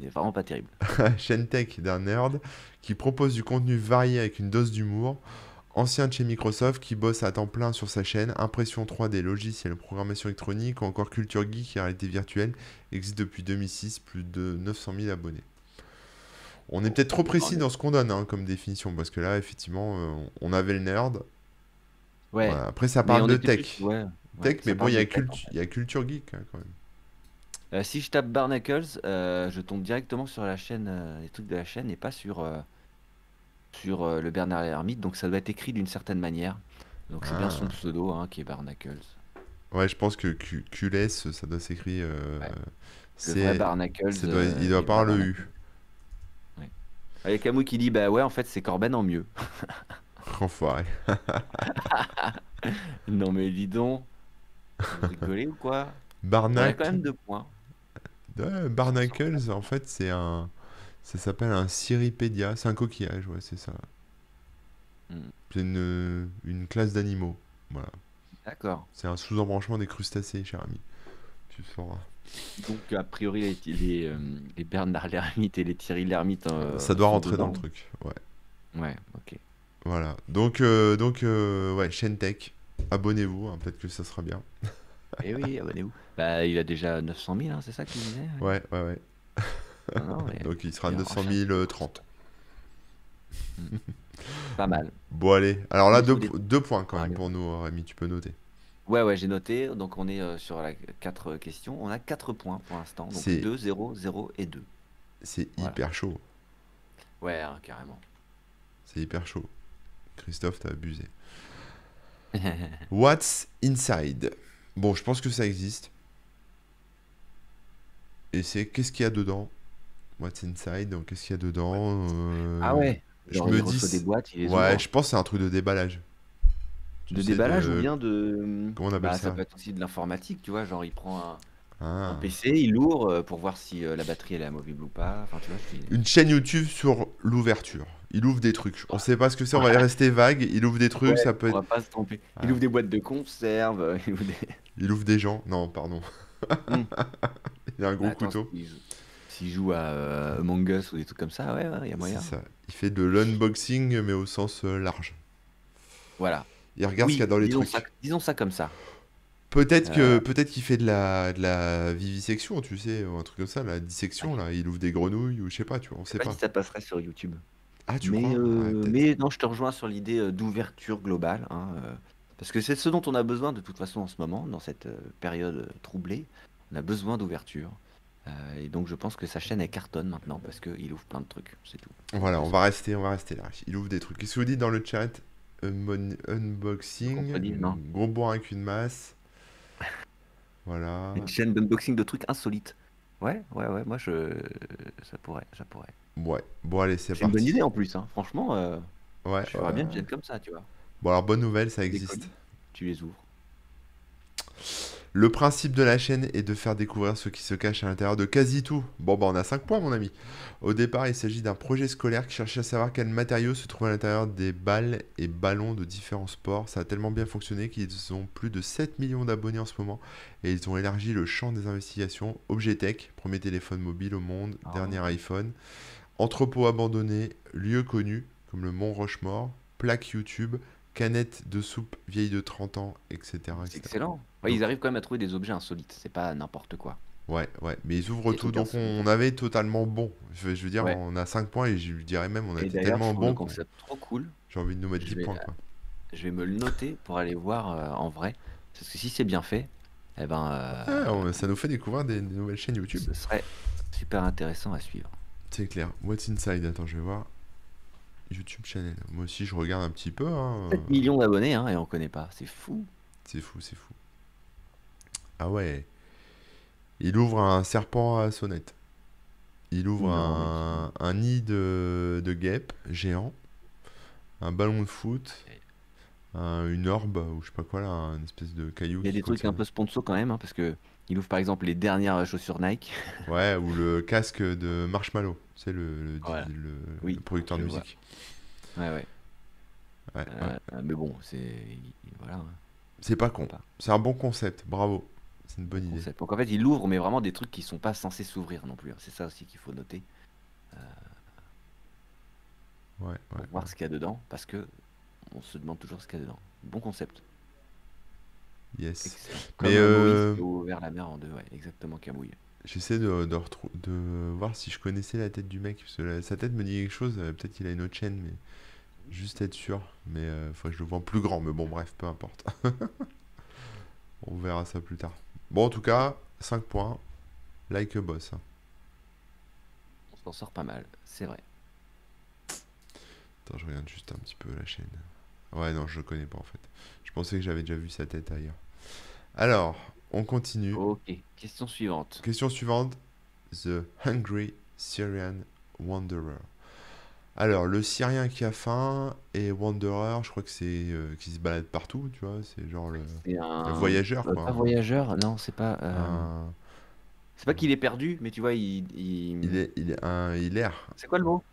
Speaker 2: vraiment pas terrible.
Speaker 1: Chaîne Tech d'un nerd qui propose du contenu varié avec une dose d'humour. Ancien de chez Microsoft qui bosse à temps plein sur sa chaîne. Impression 3D, logiciel, programmation électronique ou encore culture geek et réalité virtuelle. Existe depuis 2006, plus de 900 000 abonnés. On est peut-être trop précis dans ce qu'on donne hein, comme définition, parce que là, effectivement, on avait le nerd.
Speaker 2: Ouais,
Speaker 1: Voilà. Après, ça
Speaker 2: mais
Speaker 1: parle
Speaker 2: on
Speaker 1: de
Speaker 2: était plus.
Speaker 1: tech.
Speaker 2: Ouais, ouais,
Speaker 1: Tech, mais
Speaker 2: ça
Speaker 1: bon,
Speaker 2: parle de tech en fait.
Speaker 1: il y a culture geek hein, quand même.
Speaker 2: Si je tape Barnacles, je tombe directement sur la chaîne, les trucs de la chaîne et pas sur le Bernard l'ermite, donc ça doit être écrit d'une certaine manière. Donc c'est bien son
Speaker 1: Ah.
Speaker 2: pseudo hein, qui est Barnacles.
Speaker 1: Ouais, je pense que QLS, ça doit s'écrire.
Speaker 2: Ouais. Le vrai
Speaker 1: C'est,
Speaker 2: Barnacles
Speaker 1: il doit
Speaker 2: est
Speaker 1: pas
Speaker 2: vrai
Speaker 1: avoir le
Speaker 2: Barnacles.
Speaker 1: U.
Speaker 2: Ouais. Avec Camouille qui dit bah ouais en fait c'est Corben en mieux.
Speaker 1: Enfoiré.
Speaker 2: Non mais dis donc, vous rigolez ou quoi? On a quand
Speaker 1: Barnac.
Speaker 2: même 2 points.
Speaker 1: Ouais,
Speaker 2: Sur- sur-
Speaker 1: Barnacles, en fait, ça s'appelle un cirripédia. C'est un coquillage, ouais, c'est ça.
Speaker 2: Hmm.
Speaker 1: C'est une classe d'animaux. Voilà.
Speaker 2: D'accord.
Speaker 1: C'est un sous-embranchement des crustacés, cher ami. Tu sauras.
Speaker 2: Donc a priori les Bernard l'ermite et les Thierry l'ermite
Speaker 1: Ça doit
Speaker 2: sont
Speaker 1: rentrer dans le
Speaker 2: dedans.
Speaker 1: truc. Ouais.
Speaker 2: Ouais, ok.
Speaker 1: Voilà. Donc ouais, chaîne tech. Abonnez-vous, hein, peut-être que ça sera bien.
Speaker 2: Eh oui, abonnez-vous. Bah il a déjà 900 000, hein, c'est ça qu'il disait? Ouais.
Speaker 1: Ouais, ouais, ouais.
Speaker 2: Non, non, mais
Speaker 1: Donc il sera
Speaker 2: il
Speaker 1: 900
Speaker 2: enchaîne.
Speaker 1: 30.
Speaker 2: Hmm. Pas mal.
Speaker 1: Bon, allez. Alors
Speaker 2: Il
Speaker 1: là,
Speaker 2: nous faut des
Speaker 1: 2 points quand même
Speaker 2: Mario.
Speaker 1: pour nous, Rémi. Tu peux noter.
Speaker 2: Ouais, j'ai noté. Donc on est sur la 4 questions. On a 4 points pour l'instant. Donc
Speaker 1: C'est
Speaker 2: 2, 0, 0 et 2.
Speaker 1: c'est
Speaker 2: Voilà.
Speaker 1: hyper chaud.
Speaker 2: Ouais, hein, carrément.
Speaker 1: C'est hyper chaud. Christophe, t'as abusé. What's Inside? Bon, je pense que ça existe. Et c'est qu'est-ce qu'il y a dedans? What's Inside? Donc, qu'est-ce qu'il y a dedans?
Speaker 2: Ah ouais.
Speaker 1: Je
Speaker 2: Genre
Speaker 1: me
Speaker 2: il
Speaker 1: dis.
Speaker 2: reçoit des boîtes, il les
Speaker 1: Ouais,
Speaker 2: ouvre.
Speaker 1: je pense que c'est un truc de déballage. Tu
Speaker 2: De
Speaker 1: sais,
Speaker 2: déballage ou bien de.
Speaker 1: comment on appelle
Speaker 2: Bah ça
Speaker 1: ça?
Speaker 2: peut être aussi de l'informatique, tu vois. Genre il prend un
Speaker 1: Ah.
Speaker 2: PC, il l'ouvre pour voir si la batterie elle est amovible ou pas. Enfin tu vois,
Speaker 1: Une chaîne YouTube sur l'ouverture. Il ouvre des trucs. On sait pas ce que c'est, on va
Speaker 2: Ouais,
Speaker 1: rester vague. Il ouvre des trucs, ça peut
Speaker 2: on
Speaker 1: être.
Speaker 2: va pas se tromper. Il
Speaker 1: Ouais.
Speaker 2: ouvre des boîtes de conserve, il ouvre des.
Speaker 1: Il ouvre des gens. Non, pardon.
Speaker 2: Hmm.
Speaker 1: Il a un
Speaker 2: Bah
Speaker 1: gros
Speaker 2: attends,
Speaker 1: couteau.
Speaker 2: s'il joue à Among Us ou des trucs comme ça, ouais, il y a
Speaker 1: C'est
Speaker 2: moyen.
Speaker 1: ça. Il fait de l'unboxing, mais au sens large.
Speaker 2: Voilà.
Speaker 1: Il regarde ce qu'il y a
Speaker 2: Oui,
Speaker 1: dans les trucs.
Speaker 2: disons ça comme ça.
Speaker 1: Peut-être
Speaker 2: Euh,
Speaker 1: qu'il fait de la vivisection, tu sais, ou un truc comme ça, la dissection,
Speaker 2: ouais.
Speaker 1: là. Il ouvre des grenouilles, ou je sais pas, tu vois, on
Speaker 2: Je sais
Speaker 1: sait
Speaker 2: pas si
Speaker 1: pas.
Speaker 2: ça passerait sur YouTube.
Speaker 1: Ah, tu crois? Ouais, peut-être.
Speaker 2: Mais non, je te rejoins sur l'idée d'ouverture globale, hein, parce que c'est ce dont on a besoin de toute façon en ce moment, dans cette période troublée. On a besoin d'ouverture. Et donc je pense que sa chaîne elle cartonne maintenant parce qu'il ouvre plein de trucs, c'est tout.
Speaker 1: Voilà,
Speaker 2: C'est ça.
Speaker 1: on va rester là. Il ouvre des trucs. Qu'est-ce que vous dites dans le chat?
Speaker 2: Je contredis,
Speaker 1: Unboxing,
Speaker 2: non.
Speaker 1: gros bois avec une masse. Voilà.
Speaker 2: Une chaîne d'unboxing de trucs insolites. Ouais, moi ça pourrait.
Speaker 1: Ouais. Bon, allez, c'est
Speaker 2: C'est une bonne
Speaker 1: parti.
Speaker 2: idée en plus, hein. Franchement,
Speaker 1: Ouais,
Speaker 2: je
Speaker 1: ouais,
Speaker 2: ferais bien une
Speaker 1: ouais.
Speaker 2: chaîne comme ça, tu vois.
Speaker 1: Bon, alors, bonne nouvelle, ça
Speaker 2: Des
Speaker 1: existe.
Speaker 2: colis, tu les ouvres.
Speaker 1: Le principe de la chaîne est de faire découvrir ce qui se cache à l'intérieur de quasi tout. Bon, bah, on a 5 points, mon ami. Au départ, il s'agit d'un projet scolaire qui cherchait à savoir quels matériaux se trouvaient à l'intérieur des balles et ballons de différents sports. Ça a tellement bien fonctionné qu'ils ont plus de 7 millions d'abonnés en ce moment et ils ont élargi le champ des investigations. Objet Tech, premier téléphone mobile au monde, dernier
Speaker 2: Ah,
Speaker 1: iPhone. Entrepôt abandonné, lieu connu comme le Mont Rochemort, plaque YouTube, canette de soupe vieille de 30 ans, etc.
Speaker 2: c'est
Speaker 1: etc.
Speaker 2: excellent. Ouais,
Speaker 1: Donc,
Speaker 2: ils arrivent quand même à trouver des objets insolites, c'est pas n'importe quoi.
Speaker 1: ouais, ouais, mais ils ouvrent
Speaker 2: Des
Speaker 1: tout,
Speaker 2: trucs
Speaker 1: donc
Speaker 2: insolites.
Speaker 1: on avait totalement bon. Je veux dire,
Speaker 2: Ouais.
Speaker 1: on a 5 points et je dirais même on a
Speaker 2: Et
Speaker 1: été
Speaker 2: d'ailleurs, je
Speaker 1: tellement
Speaker 2: trouve le
Speaker 1: bon qu'on
Speaker 2: concept trop cool.
Speaker 1: j'ai envie de nous mettre
Speaker 2: Je
Speaker 1: 10
Speaker 2: vais,
Speaker 1: points, quoi.
Speaker 2: je vais me le noter pour aller voir en vrai. Parce que si c'est bien fait, eh ben,
Speaker 1: Ah, ça nous fait découvrir des nouvelles chaînes YouTube.
Speaker 2: ce serait super intéressant à suivre.
Speaker 1: C'est clair. What's Inside? Attends, je vais voir. YouTube channel. Moi aussi, je regarde un petit peu, hein.
Speaker 2: 7 millions d'abonnés, hein, et on connaît pas. C'est fou.
Speaker 1: C'est fou, c'est fou. Ah ouais. Il ouvre un serpent à sonnette. Il ouvre
Speaker 2: Non, mais
Speaker 1: un nid de guêpes géant, un ballon de foot, une orbe, ou je sais pas quoi là, une espèce de caillou
Speaker 2: il y a
Speaker 1: qui
Speaker 2: des trucs un
Speaker 1: contient.
Speaker 2: peu sponsor quand même, hein, parce que il ouvre par exemple les dernières chaussures Nike.
Speaker 1: Ouais, ou le casque de Marshmallow, c'est
Speaker 2: Voilà.
Speaker 1: le
Speaker 2: Oui,
Speaker 1: producteur
Speaker 2: je
Speaker 1: de
Speaker 2: vois.
Speaker 1: musique.
Speaker 2: Ouais, ouais.
Speaker 1: Ouais, ouais.
Speaker 2: Mais bon, voilà, hein,
Speaker 1: C'est pas
Speaker 2: pourquoi
Speaker 1: con.
Speaker 2: pas.
Speaker 1: C'est un bon concept, bravo. C'est une
Speaker 2: Bon
Speaker 1: bonne idée.
Speaker 2: concept. Donc en fait, il ouvre, mais vraiment des trucs qui sont pas censés s'ouvrir non plus, hein. C'est ça aussi qu'il faut noter
Speaker 1: Ouais, ouais,
Speaker 2: pour
Speaker 1: ouais.
Speaker 2: voir ce qu'il y a dedans, parce que on se demande toujours ce qu'il y a dedans. Bon concept.
Speaker 1: Yes.
Speaker 2: Excellent.
Speaker 1: Mais
Speaker 2: Comme Moïse qui a ouvert la mer en deux, ouais, exactement, Camouille.
Speaker 1: j'essaie de voir si je connaissais la tête du mec, parce que sa tête me dit quelque chose. Peut-être qu'il a une autre chaîne, mais juste être sûr. Mais faut que je le vois en plus grand. Mais bon, bref, peu importe. On verra ça plus tard. Bon, en tout cas, 5 points. Like a boss, hein.
Speaker 2: On s'en sort pas mal, c'est vrai.
Speaker 1: Attends, je regarde juste un petit peu la chaîne. Ouais, non, je le connais pas en fait. Je pensais que j'avais déjà vu sa tête ailleurs. Alors, on continue.
Speaker 2: Ok, question suivante.
Speaker 1: Question suivante. The Hungry Syrian Wanderer. Alors, le Syrien qui a faim et Wanderer, je crois que c'est qui se balade partout, tu vois. C'est genre
Speaker 2: C'est
Speaker 1: le
Speaker 2: un...
Speaker 1: voyageur,
Speaker 2: Pas
Speaker 1: quoi.
Speaker 2: voyageur, non, c'est pas...
Speaker 1: Un,
Speaker 2: C'est pas qu'il est perdu, mais tu vois,
Speaker 1: il erre.
Speaker 2: C'est quoi le mot?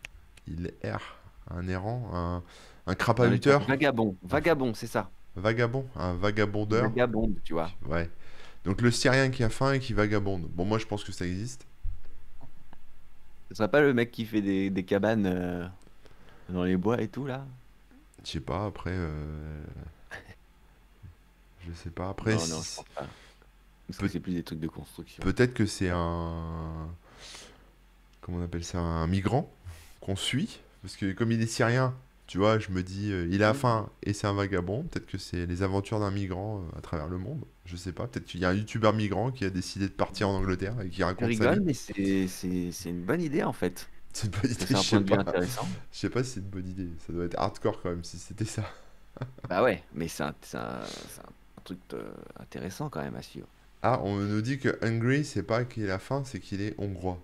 Speaker 1: Il erre. Un errant, un crapahuteur,
Speaker 2: Vagabond.
Speaker 1: un
Speaker 2: Vagabond, c'est ça.
Speaker 1: vagabond, un vagabondeur.
Speaker 2: Vagabond, tu vois.
Speaker 1: Ouais. Donc le Syrien qui a faim et qui vagabonde. Bon, moi je pense que ça existe.
Speaker 2: Ce serait pas le mec qui fait des cabanes dans les bois et tout, là?
Speaker 1: Je sais pas, après. Je sais pas. Après,
Speaker 2: Non, non, je pense pas. Parce que
Speaker 1: peut-
Speaker 2: c'est plus des trucs de construction.
Speaker 1: peut-être que c'est un. Comment on appelle ça? Un migrant qu'on suit. Parce que comme il est syrien, tu vois, je me dis, il a
Speaker 2: Hmm.
Speaker 1: faim et c'est un vagabond. Peut-être que c'est les aventures d'un migrant à travers le monde. Je sais pas. Peut-être qu'il y a un youtubeur migrant qui a décidé de partir en Angleterre et qui
Speaker 2: Tu
Speaker 1: raconte sa
Speaker 2: rigoles,
Speaker 1: vie.
Speaker 2: mais c'est une bonne idée, en fait.
Speaker 1: C'est une bonne
Speaker 2: Ça,
Speaker 1: idée,
Speaker 2: c'est
Speaker 1: je
Speaker 2: un
Speaker 1: sais
Speaker 2: point de vue
Speaker 1: pas.
Speaker 2: intéressant.
Speaker 1: Je sais pas si c'est une bonne idée. Ça doit être hardcore quand même si c'était ça.
Speaker 2: Bah ouais, mais c'est un truc intéressant quand même à suivre.
Speaker 1: Ah, on nous dit que hungry, c'est pas qu'il a faim, c'est qu'il est hongrois.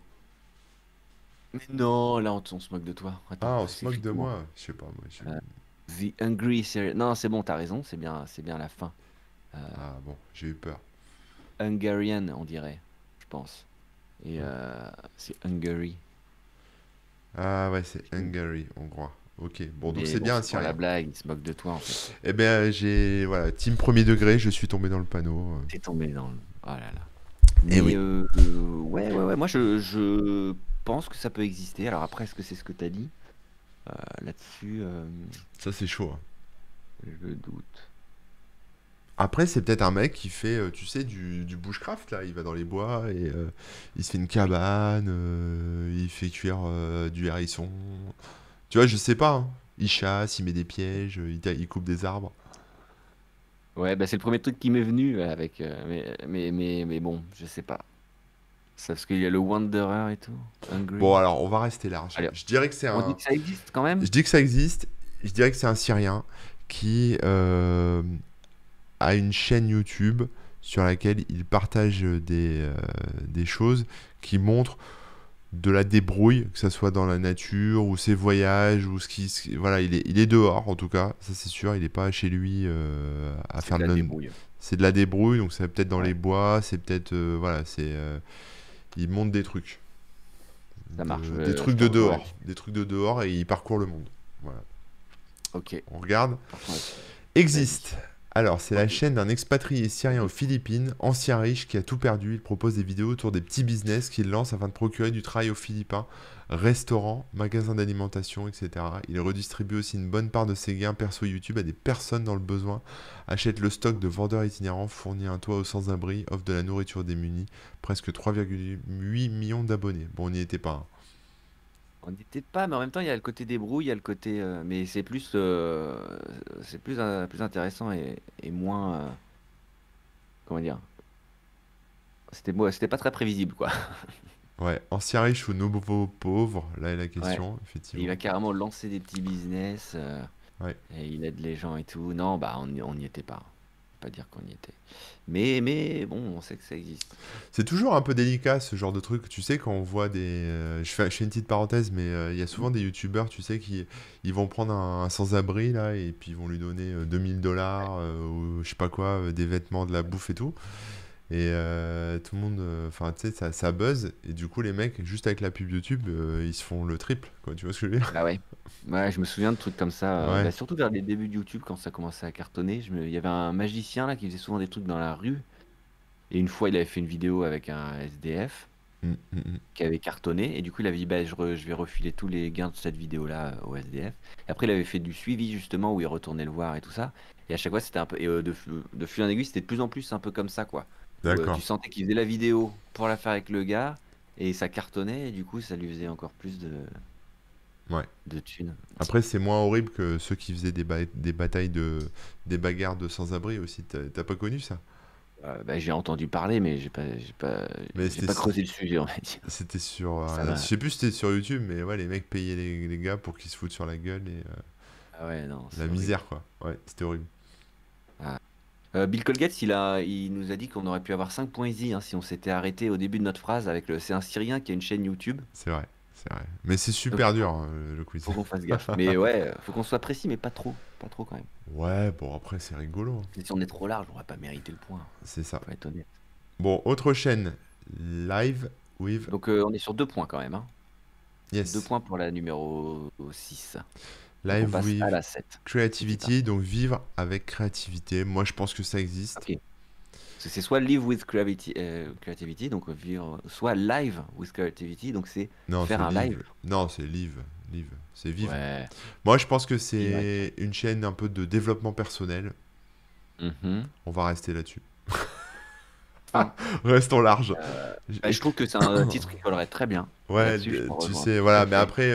Speaker 2: Mais non, là, on se moque de toi. Attends,
Speaker 1: Ah, on
Speaker 2: ça
Speaker 1: se moque
Speaker 2: s'écrit
Speaker 1: de
Speaker 2: comment?
Speaker 1: moi. Je sais pas, moi.
Speaker 2: Euh, The Hungry Serial. Non, c'est bon, t'as raison, c'est bien la fin. Euh,
Speaker 1: Ah bon, j'ai eu peur.
Speaker 2: Hungarian, on dirait, je pense. Et
Speaker 1: Ouais.
Speaker 2: c'est Hungary.
Speaker 1: Ah ouais, c'est Hungary, hongrois. Ok, bon, donc
Speaker 2: Mais
Speaker 1: c'est
Speaker 2: bon,
Speaker 1: bien un
Speaker 2: c'est pour la
Speaker 1: Syrien.
Speaker 2: blague, il se moque de toi en fait.
Speaker 1: Eh bien, j'ai... Voilà, team premier degré, je suis tombé dans le panneau.
Speaker 2: T'es tombé dans le... Oh là là.
Speaker 1: Eh
Speaker 2: Mais
Speaker 1: oui,
Speaker 2: ouais, ouais, ouais, moi je pense que ça peut exister. Alors après, est-ce que c'est ce que t'as dit? Là-dessus,
Speaker 1: ça c'est chaud, hein.
Speaker 2: je doute.
Speaker 1: Après, c'est peut-être un mec qui fait, tu sais, du bushcraft, là. Il va dans les bois et il se fait une
Speaker 2: Oui.
Speaker 1: cabane, il fait cuire du hérisson. Tu vois, je sais pas, hein. Il chasse, il met des pièges, il coupe des arbres.
Speaker 2: Ouais, bah c'est le premier truc qui m'est venu avec. Mais bon, je sais pas. C'est parce qu'il y a le Wanderer et tout.
Speaker 1: Bon,
Speaker 2: Hungry.
Speaker 1: alors, on va rester large.
Speaker 2: Allez,
Speaker 1: Je dirais que c'est
Speaker 2: on dit
Speaker 1: un...
Speaker 2: que ça existe quand même?
Speaker 1: Je dis que ça existe. Je dirais que c'est un Syrien qui a une chaîne YouTube sur laquelle il partage des choses qui montrent de la débrouille, que ce soit dans la nature ou ses voyages ou voilà, il est dehors en tout cas, ça c'est sûr. Il n'est pas chez lui à
Speaker 2: C'est
Speaker 1: faire
Speaker 2: de
Speaker 1: de
Speaker 2: la débrouille.
Speaker 1: c'est de la débrouille, donc c'est peut-être dans les
Speaker 2: Ouais,
Speaker 1: bois, c'est peut-être voilà, il monte des trucs.
Speaker 2: ça marche.
Speaker 1: Des
Speaker 2: Je
Speaker 1: trucs
Speaker 2: te
Speaker 1: de
Speaker 2: rejoins
Speaker 1: dehors.
Speaker 2: là-dessus.
Speaker 1: Des trucs de dehors et il parcourt le monde. Voilà.
Speaker 2: Ok,
Speaker 1: On regarde.
Speaker 2: partons là-dessus. Vas-y.
Speaker 1: Existe. Alors, c'est la
Speaker 2: Ok.
Speaker 1: chaîne d'un expatrié syrien aux Philippines, ancien riche qui a tout perdu. Il propose des vidéos autour des petits business qu'il lance afin de procurer du travail aux Philippins. Restaurants, magasins d'alimentation, etc. Il redistribue aussi une bonne part de ses gains perso YouTube à des personnes dans le besoin. Achète le stock de vendeurs itinérants, fournit un toit aux sans-abri, offre de la nourriture démunie. Presque 3,8 millions d'abonnés. Bon, on n'y était pas, hein.
Speaker 2: On n'y était pas, mais en même temps, il y a le côté débrouille, il y a le côté. Mais c'est plus intéressant et moins. Comment dire? C'était pas très prévisible, quoi.
Speaker 1: Ouais, ancien riche ou nouveau pauvre, là est la
Speaker 2: Ouais.
Speaker 1: question,
Speaker 2: Et il
Speaker 1: effectivement.
Speaker 2: va carrément lancer des petits business
Speaker 1: Ouais.
Speaker 2: et il aide les gens et tout. Non, bah on n'y était pas. pas dire qu'on y était. Mais bon, on sait que ça existe.
Speaker 1: C'est toujours un peu délicat ce genre de truc. Tu sais, quand on voit des. Je fais une petite parenthèse, mais il y a
Speaker 2: Mhm.
Speaker 1: souvent des youtubeurs, tu sais, qui ils vont prendre un sans-abri là et puis ils vont lui donner 2000 $ ou je sais pas quoi, des vêtements, de la bouffe et tout. Et tout le monde. Enfin, tu sais, ça buzz. Et du coup, les mecs, juste avec la pub YouTube, ils se font le triple, quoi. Tu vois ce que je veux dire?
Speaker 2: Ah ouais. Ouais, je me souviens de trucs comme ça,
Speaker 1: Ouais,
Speaker 2: bah, surtout vers les débuts de YouTube quand ça commençait à cartonner. Il y avait un magicien là qui faisait souvent des trucs dans la rue. Et une fois, il avait fait une vidéo avec un SDF
Speaker 1: mm, mm, mm.
Speaker 2: qui avait cartonné. Et du coup, il avait dit bah, je vais refiler tous les gains de cette vidéo-là au SDF. Et après, il avait fait du suivi justement où il retournait le voir et tout ça. Et à chaque fois, c'était un peu. Et de fil en aiguille, c'était de plus en plus un peu comme ça, quoi. Où tu
Speaker 1: D'accord.
Speaker 2: sentais qu'il faisait la vidéo pour la faire avec le gars. Et ça cartonnait. Et du coup, ça lui faisait encore plus
Speaker 1: Ouais.
Speaker 2: de thunes.
Speaker 1: Après, c'est moins horrible que ceux qui faisaient des batailles des bagarres de sans-abri aussi. T'as pas connu ça?
Speaker 2: Bah, j'ai entendu parler, mais
Speaker 1: Mais
Speaker 2: j'ai pas creusé le sujet, on va dire.
Speaker 1: c'était sur.
Speaker 2: Ça
Speaker 1: Je
Speaker 2: va.
Speaker 1: sais plus si c'était sur YouTube, mais ouais, les mecs payaient les gars pour qu'ils se foutent sur la gueule et
Speaker 2: Ah ouais, non,
Speaker 1: la
Speaker 2: c'est horrible.
Speaker 1: misère, quoi. Ouais, c'était horrible.
Speaker 2: Ah. Bill Colgate, il nous a dit qu'on aurait pu avoir 5 points easy hein, si on s'était arrêté au début de notre phrase avec le. C'est un Syrien qui a une chaîne YouTube.
Speaker 1: C'est vrai, c'est vrai. Mais c'est
Speaker 2: Donc
Speaker 1: super dur, le quiz.
Speaker 2: faut qu'on fasse gaffe. Mais ouais, faut qu'on soit précis, mais pas trop. Pas trop quand même.
Speaker 1: Ouais, bon, après, c'est rigolo, hein.
Speaker 2: Et si on est trop large, on va pas mériter le point.
Speaker 1: C'est ça.
Speaker 2: Faut être honnête.
Speaker 1: Bon, autre chaîne. Live with.
Speaker 2: Donc on est sur 2 points quand même. Hein. 2
Speaker 1: Yes.
Speaker 2: points pour la numéro 6. Donc on
Speaker 1: Live
Speaker 2: passe à
Speaker 1: with
Speaker 2: la 7. C'est qui ça?
Speaker 1: creativity, donc vivre avec créativité. Moi, je pense que ça existe.
Speaker 2: Ok. C'est soit live with creativity, donc vivre, soit live with creativity, donc c'est
Speaker 1: Non,
Speaker 2: faire
Speaker 1: c'est
Speaker 2: un
Speaker 1: live.
Speaker 2: live.
Speaker 1: Non, c'est live. Live. C'est vivre.
Speaker 2: Ouais,
Speaker 1: Moi, je pense que
Speaker 2: vivre avec.
Speaker 1: c'est une chaîne un peu de développement personnel.
Speaker 2: Mhm.
Speaker 1: On va rester là-dessus.
Speaker 2: Enfin,
Speaker 1: Restons large.
Speaker 2: bah, je trouve que c'est un titre qui collerait très bien.
Speaker 1: Ouais,
Speaker 2: Là-dessus, je te
Speaker 1: tu
Speaker 2: rejoins
Speaker 1: sais,
Speaker 2: tout à
Speaker 1: voilà, mais
Speaker 2: fait.
Speaker 1: après,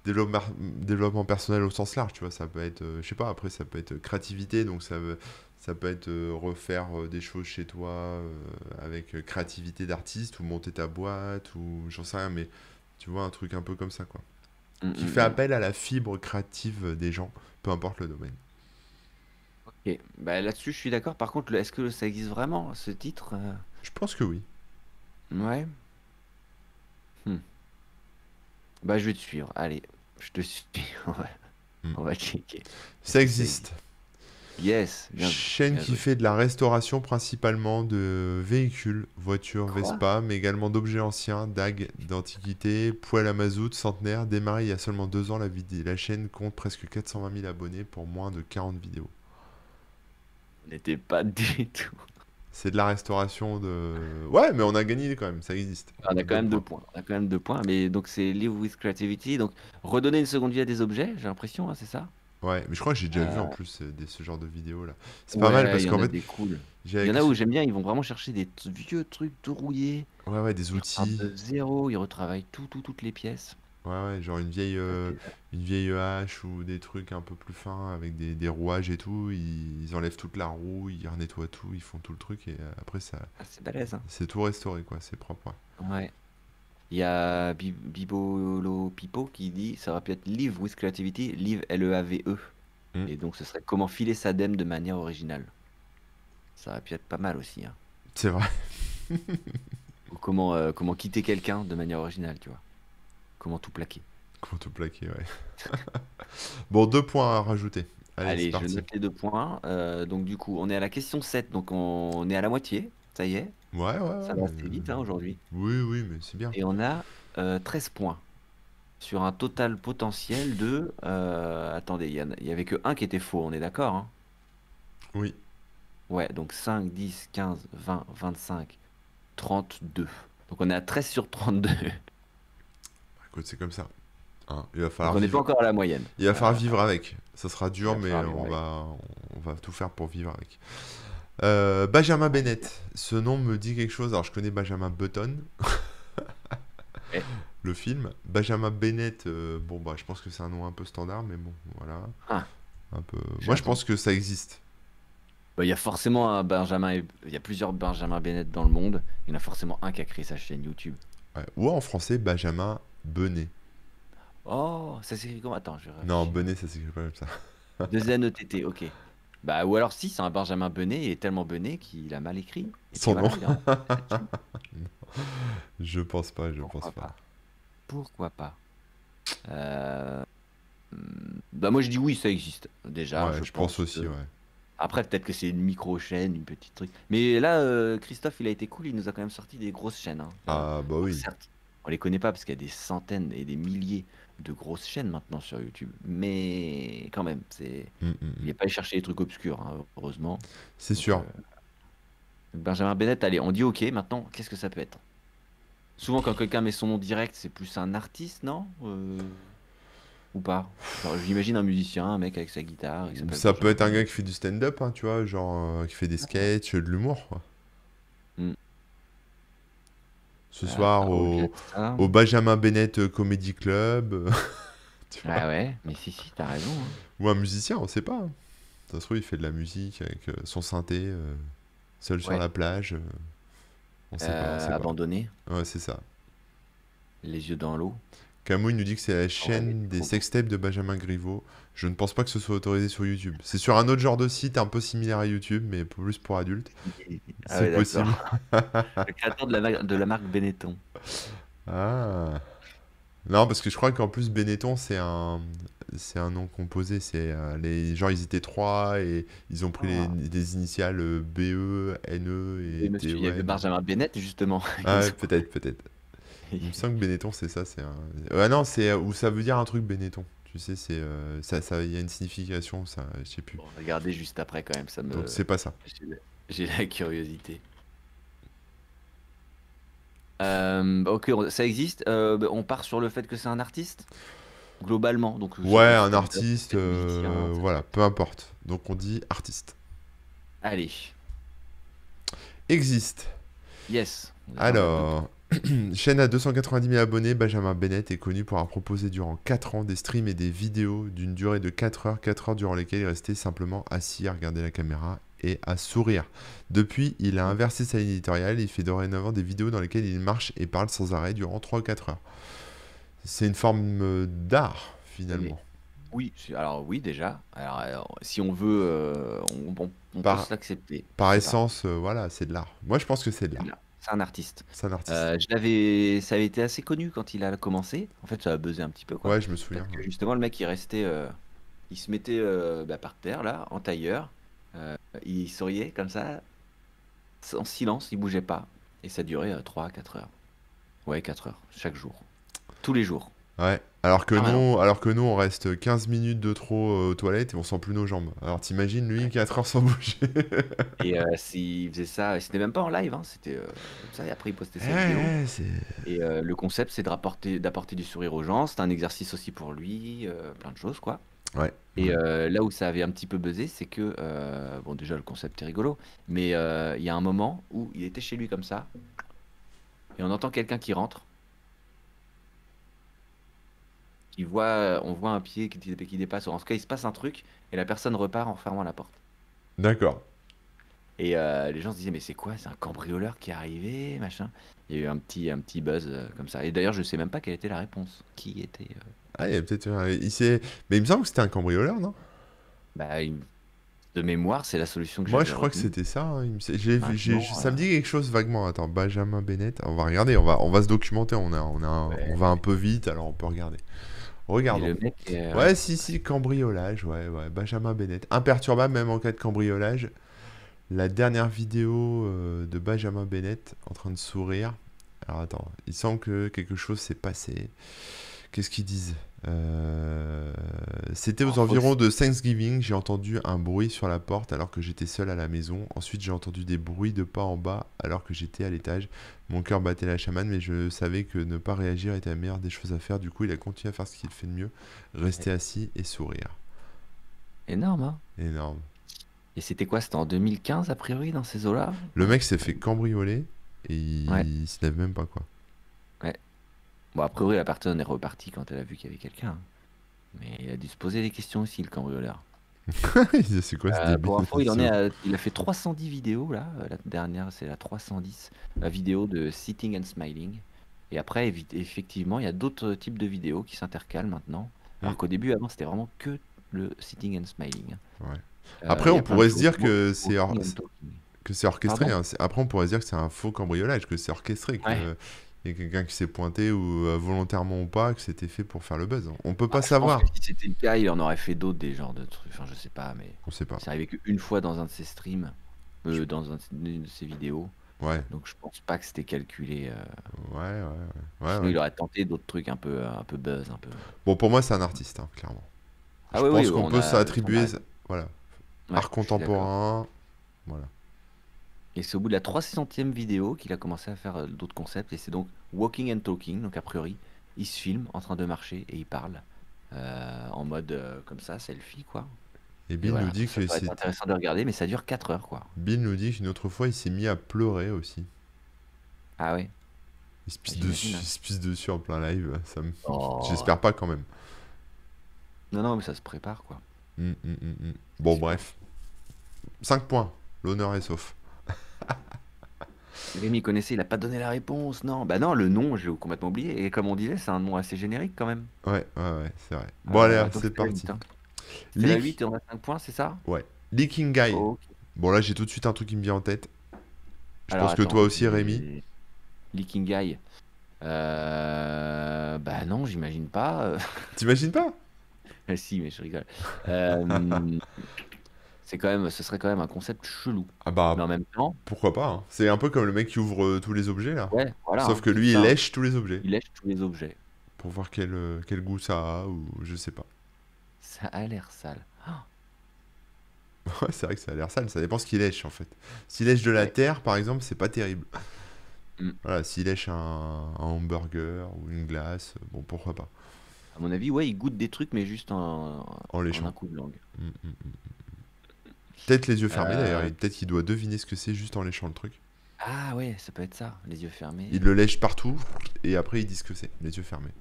Speaker 1: développement personnel au sens large, tu vois, ça peut être, je sais pas, après, ça peut être créativité, donc ça peut être refaire des choses chez toi avec créativité d'artiste, ou monter ta boîte, ou j'en sais rien, mais tu vois, un truc un peu comme ça, quoi.
Speaker 2: Mm,
Speaker 1: Qui
Speaker 2: mm,
Speaker 1: fait
Speaker 2: mm.
Speaker 1: appel à la fibre créative des gens, peu importe le domaine.
Speaker 2: Ok, bah, là-dessus, je suis d'accord. Par contre, est-ce que ça existe vraiment, ce titre?
Speaker 1: Je pense que oui.
Speaker 2: Ouais. Hmm. Bah, je vais te suivre. Allez, je te suis. On va,
Speaker 1: Hmm.
Speaker 2: on va checker. Est-ce
Speaker 1: Ça
Speaker 2: que ça existe?
Speaker 1: existe.
Speaker 2: Yes, bien joué.
Speaker 1: Chaîne
Speaker 2: Bien
Speaker 1: qui
Speaker 2: joué.
Speaker 1: fait de la restauration principalement de véhicules, voitures,
Speaker 2: Quoi?
Speaker 1: Vespa, mais également d'objets anciens, dagues d'antiquité, poêles à mazout, centenaires. Démarrée il y a seulement 2 ans, la chaîne compte presque 420 000 abonnés pour moins de 40 vidéos.
Speaker 2: On n'était pas du tout.
Speaker 1: C'est de la restauration de. Ouais, mais on a gagné quand même, ça existe.
Speaker 2: On a quand
Speaker 1: Deux
Speaker 2: même deux
Speaker 1: points.
Speaker 2: points. On a quand même 2 points. Mais donc c'est Live with Creativity. Donc redonner une seconde vie à des objets, j'ai l'impression, hein, c'est ça?
Speaker 1: Ouais, mais je crois que j'ai déjà vu en
Speaker 2: Euh,
Speaker 1: plus ce genre de vidéo là. C'est pas mal
Speaker 2: ouais,
Speaker 1: parce
Speaker 2: il y en
Speaker 1: qu'en
Speaker 2: a
Speaker 1: fait,
Speaker 2: des cool. Il y
Speaker 1: j'ai.
Speaker 2: en a où j'aime bien, ils vont vraiment chercher des vieux trucs tout rouillés.
Speaker 1: Ouais, ouais, des
Speaker 2: Ils repartent
Speaker 1: outils.
Speaker 2: de zéro, ils retravaillent toutes les pièces.
Speaker 1: Ouais, ouais, genre
Speaker 2: Ça, c'est-
Speaker 1: une vieille hache ou des trucs un peu plus fins avec des rouages et tout. Ils enlèvent toute la roue, ils nettoient tout, ils font tout le truc et après
Speaker 2: c'est balèze, hein.
Speaker 1: c'est tout restauré quoi, c'est propre.
Speaker 2: Ouais. Il y a Bibolo Pipo qui dit ça aurait pu être Live with Creativity, Live Leave.
Speaker 1: Ouais.
Speaker 2: Et donc ce serait comment filer sa dème de manière originale. Ça aurait pu être pas mal aussi, hein.
Speaker 1: C'est vrai,
Speaker 2: Ou comment quitter quelqu'un de manière originale, tu vois. Comment tout plaquer.
Speaker 1: comment tout plaquer, ouais. Bon, 2 points à rajouter. Allez, c'est
Speaker 2: Allez, je
Speaker 1: parti.
Speaker 2: note les 2 points. Donc du coup, on est à la question 7, donc on est à la moitié. Ça y est,
Speaker 1: Ouais, ouais,
Speaker 2: ça
Speaker 1: ouais,
Speaker 2: va assez vite hein, aujourd'hui.
Speaker 1: oui, oui, mais c'est bien.
Speaker 2: Et on a 13 points sur un total potentiel de... attendez, il y avait que un qui était faux, on est d'accord, hein?
Speaker 1: Oui,
Speaker 2: Ouais, donc 5, 10, 15, 20, 25, 32. Donc on est à 13 sur 32.
Speaker 1: écoute, c'est comme ça. Hein, il va
Speaker 2: Donc
Speaker 1: falloir
Speaker 2: on n'est pas
Speaker 1: vivre.
Speaker 2: encore à la moyenne.
Speaker 1: Il va falloir vivre avec. Ça sera
Speaker 2: Il
Speaker 1: dur,
Speaker 2: va
Speaker 1: mais
Speaker 2: falloir vivre avec.
Speaker 1: on va tout faire pour vivre avec. Benjamin Bennett, ce nom me dit quelque chose. Alors, je connais Benjamin Button,
Speaker 2: Eh,
Speaker 1: le film. Benjamin Bennett, bon, bah, je pense que c'est un nom un peu standard, mais bon, voilà.
Speaker 2: ah,
Speaker 1: Un peu.
Speaker 2: j'ai
Speaker 1: Moi, je
Speaker 2: entendu.
Speaker 1: pense que ça existe.
Speaker 2: Bah, il y a forcément un Benjamin, il y a plusieurs Benjamin Bennett dans le monde. Il y en a forcément un qui a créé sa chaîne YouTube.
Speaker 1: Ouais. Ou en français, Benjamin Benet.
Speaker 2: Oh, ça s'écrit comment? Attends, je vais
Speaker 1: Non,
Speaker 2: réfléchir.
Speaker 1: Benet, ça s'écrit pas comme ça.
Speaker 2: Deux N-E-T-T, ok. Bah, ou alors si, c'est un Benjamin Benet, il est tellement bené qu'il a mal écrit. Et puis
Speaker 1: Son nom?
Speaker 2: voilà, il est rentré là-dessus.
Speaker 1: Je pense pas, je pense
Speaker 2: Pourquoi
Speaker 1: pas.
Speaker 2: pas? Pourquoi pas? Bah moi je dis oui, ça existe. Déjà,
Speaker 1: Ouais,
Speaker 2: je
Speaker 1: je pense
Speaker 2: pense
Speaker 1: aussi,
Speaker 2: que.
Speaker 1: ouais.
Speaker 2: Après, peut-être que c'est une micro-chaîne, une petite truc. Mais là, Christophe, il a été cool, il nous a quand même sorti des grosses chaînes, hein.
Speaker 1: Ah bah
Speaker 2: Alors
Speaker 1: oui.
Speaker 2: certes, on les connaît pas parce qu'il y a des centaines et des milliers de grosses chaînes maintenant sur YouTube. Mais quand même, il
Speaker 1: Mm.
Speaker 2: n'est pas allé chercher des trucs obscurs, hein, heureusement.
Speaker 1: C'est
Speaker 2: Donc,
Speaker 1: sûr.
Speaker 2: Benjamin Bennett, allez, on dit OK, maintenant, qu'est-ce que ça peut être? Souvent, quand quelqu'un met son nom direct, c'est plus un artiste, non? Ou pas? Genre, j'imagine un musicien, un mec avec sa guitare, il s'appelle
Speaker 1: Ça peut
Speaker 2: Benjamin
Speaker 1: être un gars
Speaker 2: Bennett.
Speaker 1: qui fait du stand-up, hein, tu vois, genre qui fait des
Speaker 2: Ah,
Speaker 1: sketchs, de l'humour, quoi.
Speaker 2: hmm.
Speaker 1: Ce soir
Speaker 2: Au-delà de ça.
Speaker 1: au Benjamin Bennett Comedy Club, tu vois.
Speaker 2: Ah ouais, mais si, t'as raison, hein.
Speaker 1: Ou un musicien, on sait pas, hein. Ça se trouve, il fait de la musique avec son synthé, seul sur
Speaker 2: Ouais,
Speaker 1: la plage. On sait pas, on sait pas.
Speaker 2: abandonné,
Speaker 1: Ouais, c'est ça.
Speaker 2: les yeux dans l'eau,
Speaker 1: Camouille nous dit que c'est la
Speaker 2: sans rêver
Speaker 1: chaîne des
Speaker 2: trop beau.
Speaker 1: sextapes de Benjamin Griveaux. Je ne pense pas que ce soit autorisé sur YouTube. C'est sur un autre genre de site un peu similaire à YouTube, mais plus pour adultes.
Speaker 2: Ah
Speaker 1: C'est
Speaker 2: ouais,
Speaker 1: possible.
Speaker 2: d'accord. Le créateur de la marque Benetton.
Speaker 1: Ah. Non, parce que je crois qu'en plus Benetton, c'est un nom composé. C'est genre ils étaient trois et ils ont pris
Speaker 2: Ah.
Speaker 1: des initiales BE, NE
Speaker 2: Oui,
Speaker 1: et
Speaker 2: monsieur, il y avait
Speaker 1: TON.
Speaker 2: Benjamin Bennett, justement.
Speaker 1: Ah ouais, peut-être, peut-être. Il me semble que Benetton, c'est ça. C'est un... Ah non, c'est où ça veut dire un truc Benetton. Tu sais, c'est il y a une signification, ça, je sais plus.
Speaker 2: Bon, regardez juste après quand même,
Speaker 1: Donc c'est pas ça.
Speaker 2: j'ai j'ai la curiosité. Ok, ça existe. Bah, on part sur le fait que c'est un artiste, globalement. Donc ça
Speaker 1: Ouais,
Speaker 2: peut être
Speaker 1: un
Speaker 2: stand-up, ça
Speaker 1: artiste,
Speaker 2: peut être musicien, ça peut
Speaker 1: voilà,
Speaker 2: être.
Speaker 1: peu importe. Donc on dit artiste.
Speaker 2: Allez,
Speaker 1: Existe.
Speaker 2: yes. Déjà, on a deux points.
Speaker 1: Alors, chaîne à 290 000 abonnés, Benjamin Bennett est connu pour avoir proposé durant 4 ans des streams et des vidéos d'une durée de 4 heures durant lesquelles il restait simplement assis à regarder la caméra et à sourire. Depuis, il a inversé sa ligne éditoriale et il fait dorénavant des vidéos dans lesquelles il marche et parle sans arrêt durant 3 ou 4 heures. C'est une forme d'art,
Speaker 2: Et
Speaker 1: finalement.
Speaker 2: oui, alors oui déjà. Alors, si on veut, on peut
Speaker 1: Par,
Speaker 2: se l'accepter. Je
Speaker 1: par
Speaker 2: sais pas.
Speaker 1: essence, voilà, c'est de l'art. Moi, je pense que c'est de l'art.
Speaker 2: Là, c'est un artiste.
Speaker 1: C'est un artiste.
Speaker 2: Ça avait été assez connu quand il a commencé. En fait, ça a buzzé un petit peu, quoi.
Speaker 1: Ouais, je me souviens.
Speaker 2: Parce que justement, le mec, il restait, il se mettait bah, par terre, là, en tailleur. Il souriait comme ça, en silence, il bougeait pas. Et ça durait 3 4 heures. Ouais, 4 heures, chaque jour. Tous les jours.
Speaker 1: Ouais.
Speaker 2: Permanent.
Speaker 1: Alors que nous, on reste 15 minutes de trop aux toilettes et on sent plus nos jambes. Alors t'imagines, lui,
Speaker 2: Ouais.
Speaker 1: 4 heures sans bouger.
Speaker 2: Et s'il faisait ça, c'était même pas en live, hein, c'était comme ça, et après il postait sa vidéo.
Speaker 1: Ouais, c'est...
Speaker 2: Et le concept, c'est d'apporter du sourire aux gens. C'est un exercice aussi pour lui, plein de choses, quoi.
Speaker 1: Ouais,
Speaker 2: Et
Speaker 1: ouais.
Speaker 2: là où ça avait un petit peu buzzé, c'est que, bon, déjà le concept est rigolo, mais il y a un moment où il était chez lui comme ça, et on entend quelqu'un qui rentre, on voit un pied qui dépasse, ou en tout cas il se passe un truc, et la personne repart en fermant la porte.
Speaker 1: D'accord.
Speaker 2: Et les gens se disaient, mais c'est quoi? C'est un cambrioleur qui est arrivé, machin. Il y a eu un petit buzz comme ça. Et d'ailleurs, je sais même pas quelle était la réponse. Qui était.
Speaker 1: Ah, il y a peut-être... Mais il me semble que c'était un cambrioleur, non?
Speaker 2: Bah, de mémoire, c'est la solution que
Speaker 1: Moi,
Speaker 2: j'avais
Speaker 1: je crois que
Speaker 2: retenue.
Speaker 1: c'était ça, hein.
Speaker 2: Maintenant,
Speaker 1: Ça me dit quelque chose vaguement. Attends, Benjamin Bennett. On va regarder, on va se documenter. On
Speaker 2: ouais.
Speaker 1: va un peu vite, alors on peut regarder.
Speaker 2: Mais
Speaker 1: Regardons.
Speaker 2: le mec, ouais.
Speaker 1: Ouais, si, cambriolage. Ouais, ouais. Benjamin Bennett. Imperturbable, même en cas de cambriolage. La dernière vidéo de Benjamin Bennett en train de sourire. Alors attends, il semble que quelque chose s'est passé. Qu'est-ce qu'ils disent? C'était aux
Speaker 2: Alors,
Speaker 1: environs de Thanksgiving. J'ai entendu un bruit sur la porte alors que j'étais seul à la maison. Ensuite, j'ai entendu des bruits de pas en bas alors que j'étais à l'étage. Mon cœur battait la chamane, mais je savais que ne pas réagir était la meilleure des choses à faire. Du coup, il a continué à faire ce qu'il fait de mieux, rester assis et sourire.
Speaker 2: énorme, hein.
Speaker 1: Énorme.
Speaker 2: Et c'était quoi? C'était en 2015, a priori, dans ces eaux-là?
Speaker 1: Le mec s'est fait cambrioler et
Speaker 2: Ouais,
Speaker 1: il se lève même pas, quoi.
Speaker 2: ouais. Bon, a priori, la personne est repartie quand elle a vu qu'il y avait quelqu'un, hein. Mais il a dû se poser des questions aussi, le cambrioleur.
Speaker 1: C'est quoi ce début
Speaker 2: Pour
Speaker 1: de
Speaker 2: info,
Speaker 1: question?
Speaker 2: il a fait 310 vidéos là. La dernière, c'est la 310, la vidéo de Sitting and Smiling. Et après, effectivement, il y a d'autres types de vidéos qui s'intercalent maintenant.
Speaker 1: Hmm,
Speaker 2: Alors qu'au début, avant, c'était vraiment que le Sitting and Smiling.
Speaker 1: ouais. Après,
Speaker 2: Il y
Speaker 1: on
Speaker 2: a plein de
Speaker 1: pourrait se
Speaker 2: choses.
Speaker 1: dire
Speaker 2: Walking and Talking.
Speaker 1: que c'est orchestré,
Speaker 2: Pardon?
Speaker 1: hein. Après, on pourrait se dire que c'est un faux cambriolage, que c'est orchestré,
Speaker 2: Ouais.
Speaker 1: que y a quelqu'un qui s'est pointé ou volontairement ou pas, que c'était fait pour faire le buzz. On peut
Speaker 2: Ah,
Speaker 1: pas
Speaker 2: je pense que
Speaker 1: savoir.
Speaker 2: si c'était le cas, il en aurait fait d'autres des genres de trucs. Enfin, je sais pas, mais
Speaker 1: On sait pas.
Speaker 2: c'est arrivé qu'une fois dans un de ses streams,
Speaker 1: Je-
Speaker 2: une de ses vidéos.
Speaker 1: Ouais,
Speaker 2: Donc je pense pas que c'était calculé.
Speaker 1: ouais,
Speaker 2: Sinon,
Speaker 1: ouais.
Speaker 2: il aurait tenté d'autres trucs un peu buzz, un peu.
Speaker 1: Bon, pour moi, c'est un artiste, hein, clairement.
Speaker 2: Ah
Speaker 1: Je
Speaker 2: oui, oui,
Speaker 1: pense qu'on
Speaker 2: on
Speaker 1: peut
Speaker 2: a son
Speaker 1: s'attribuer,
Speaker 2: âge.
Speaker 1: voilà,
Speaker 2: Ouais,
Speaker 1: art
Speaker 2: je suis d'accord.
Speaker 1: contemporain, voilà.
Speaker 2: Et c'est au bout de la 300e vidéo qu'il a commencé à faire d'autres concepts. Et c'est donc Walking and Talking. Donc a priori, il se filme en train de marcher et il parle en mode comme ça, selfie, quoi.
Speaker 1: Et
Speaker 2: Et
Speaker 1: Bill nous
Speaker 2: voilà,
Speaker 1: dit
Speaker 2: ça
Speaker 1: que
Speaker 2: pourrait être intéressant de regarder, mais ça dure 4 heures, quoi.
Speaker 1: Bill nous dit qu'une autre fois, il s'est mis à pleurer aussi.
Speaker 2: Ah ouais,
Speaker 1: Il se pisse
Speaker 2: j'imagine,
Speaker 1: dessus,
Speaker 2: hein.
Speaker 1: il se pisse dessus en plein live.
Speaker 2: Oh.
Speaker 1: J'espère pas quand même.
Speaker 2: Non, non, mais ça se prépare, quoi.
Speaker 1: Bon,
Speaker 2: Super.
Speaker 1: bref. 5 points. L'honneur est sauf.
Speaker 2: Rémi connaissait, il a pas donné la réponse, non. Bah non, le nom, j'ai complètement oublié. Et comme on disait, c'est un nom assez générique quand même.
Speaker 1: Ouais, c'est vrai. Bon, allez,
Speaker 2: Donc
Speaker 1: c'est
Speaker 2: c'était la
Speaker 1: parti.
Speaker 2: 8, hein. C'était la
Speaker 1: Leak.
Speaker 2: 8 et on a 5 points, c'est ça?
Speaker 1: Ouais. Leaking Guy.
Speaker 2: Ok.
Speaker 1: Bon, là, j'ai tout de suite un truc qui me vient en tête. Je
Speaker 2: Alors
Speaker 1: pense que
Speaker 2: attends,
Speaker 1: toi aussi, Rémi.
Speaker 2: Leaking Guy. Bah non, j'imagine pas.
Speaker 1: T'imagines pas?
Speaker 2: Si, mais je rigole. Euh, ce serait quand même un concept chelou.
Speaker 1: Ah
Speaker 2: Mais en
Speaker 1: bah,
Speaker 2: même temps,
Speaker 1: pourquoi pas, hein. C'est un peu comme le mec qui ouvre tous les objets, là.
Speaker 2: ouais, voilà,
Speaker 1: Sauf
Speaker 2: hein,
Speaker 1: que
Speaker 2: c'est
Speaker 1: lui, il
Speaker 2: ça, hein.
Speaker 1: lèche tous les objets.
Speaker 2: Il lèche tous les objets.
Speaker 1: Pour voir quel goût ça a, ou je sais pas.
Speaker 2: Ça a l'air sale.
Speaker 1: Ouais, c'est vrai que ça a l'air sale, ça dépend ce qu'il lèche en fait. S'il lèche de la
Speaker 2: Ouais.
Speaker 1: terre, par exemple, c'est pas terrible.
Speaker 2: Mm.
Speaker 1: Voilà, s'il lèche un hamburger ou une glace, bon, pourquoi pas.
Speaker 2: À mon avis, ouais, il goûte des trucs, mais juste
Speaker 1: En
Speaker 2: en un
Speaker 1: léchant.
Speaker 2: coup de langue.
Speaker 1: Mm, mm, mm. Peut-être les yeux fermés d'ailleurs,
Speaker 2: Euh,
Speaker 1: peut-être qu'il doit deviner ce que c'est juste en léchant le truc.
Speaker 2: Ah ouais, ça peut être ça, les yeux fermés.
Speaker 1: Il le lèche partout, et après il dit ce que c'est, les yeux fermés.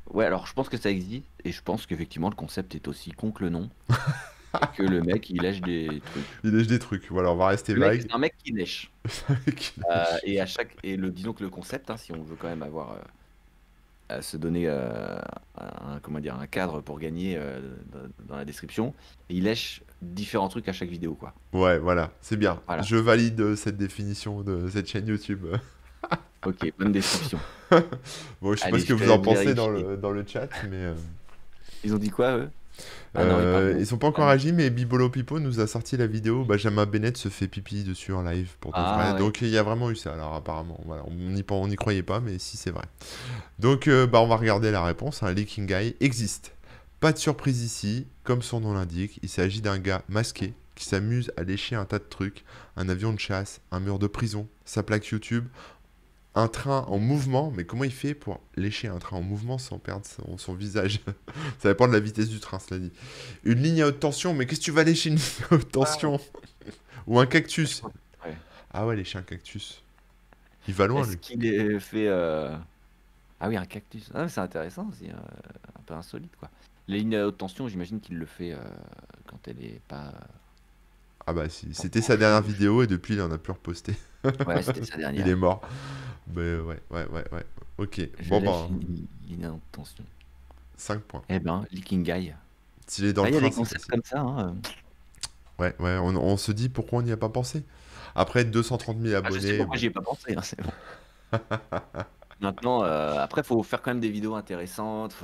Speaker 2: Ouais, alors je pense que ça existe, et je pense qu'effectivement le concept est aussi con que le nom, et que le mec il lèche des trucs.
Speaker 1: Il lèche des trucs, voilà, on va rester
Speaker 2: Le mec,
Speaker 1: vague.
Speaker 2: c'est un mec qui lèche.
Speaker 1: Qui lèche.
Speaker 2: Disons que le concept, hein, si on veut quand même avoir à se donner comment dire, un cadre pour gagner dans la description, et il lèche différents trucs à chaque vidéo, quoi.
Speaker 1: Ouais, voilà, c'est bien.
Speaker 2: Voilà.
Speaker 1: Je valide cette définition de cette chaîne YouTube.
Speaker 2: Ok, bonne description.
Speaker 1: Bon, je sais pas
Speaker 2: Allez,
Speaker 1: ce que
Speaker 2: je te
Speaker 1: vous en
Speaker 2: laisse
Speaker 1: pensez
Speaker 2: vérifier.
Speaker 1: dans le chat, mais...
Speaker 2: Ils ont dit quoi, eux? Ah non, ils parlent de...
Speaker 1: Ils sont pas encore réagi, mais Bibolo Pipo nous a sorti la vidéo. Benjamin Bennett se fait pipi dessus en live pour de vrai.
Speaker 2: Ah ouais.
Speaker 1: Donc il y a vraiment eu ça. Alors apparemment, voilà, on n'y croyait pas, mais si c'est vrai. Donc bah, on va regarder la réponse. Un Leaking Guy existe. Pas de surprise ici. Comme son nom l'indique, il s'agit d'un gars masqué qui s'amuse à lécher un tas de trucs. Un avion de chasse, un mur de prison, sa plaque YouTube, un train en mouvement. Mais comment il fait pour lécher un train en mouvement sans perdre son visage? Ça dépend de la vitesse du train, cela dit. Une ligne à haute tension, mais qu'est-ce que tu vas lécher une ligne à haute tension? Ou un cactus.
Speaker 2: Ouais.
Speaker 1: Ah ouais, lécher un cactus. Il va loin,
Speaker 2: Est-ce
Speaker 1: lui.
Speaker 2: qu'il est fait... Ah oui, un cactus. Ah, c'est intéressant aussi, un peu insolite, quoi. Les lignes à haute tension, j'imagine qu'il le fait quand elle est pas...
Speaker 1: Ah bah, c'était sa dernière vidéo et depuis, il en a plus reposté.
Speaker 2: Ouais, c'était sa
Speaker 1: Il est
Speaker 2: dernière.
Speaker 1: mort. Mais ouais. Ok.
Speaker 2: Je
Speaker 1: Bon,
Speaker 2: lèche
Speaker 1: bah,
Speaker 2: une ligne à haute tension.
Speaker 1: 5 points.
Speaker 2: Eh ben, Leaking Guy.
Speaker 1: S'il est dans
Speaker 2: Ah,
Speaker 1: le
Speaker 2: il y a
Speaker 1: train,
Speaker 2: des
Speaker 1: c'est
Speaker 2: concepts
Speaker 1: facile.
Speaker 2: comme ça, hein.
Speaker 1: Ouais, on se dit pourquoi on n'y a pas pensé. Après 230 000
Speaker 2: Ah, je sais
Speaker 1: abonnés,
Speaker 2: pourquoi
Speaker 1: bon.
Speaker 2: j'y ai pas pensé, hein, c'est bon. Maintenant, après, faut faire quand même des vidéos intéressantes.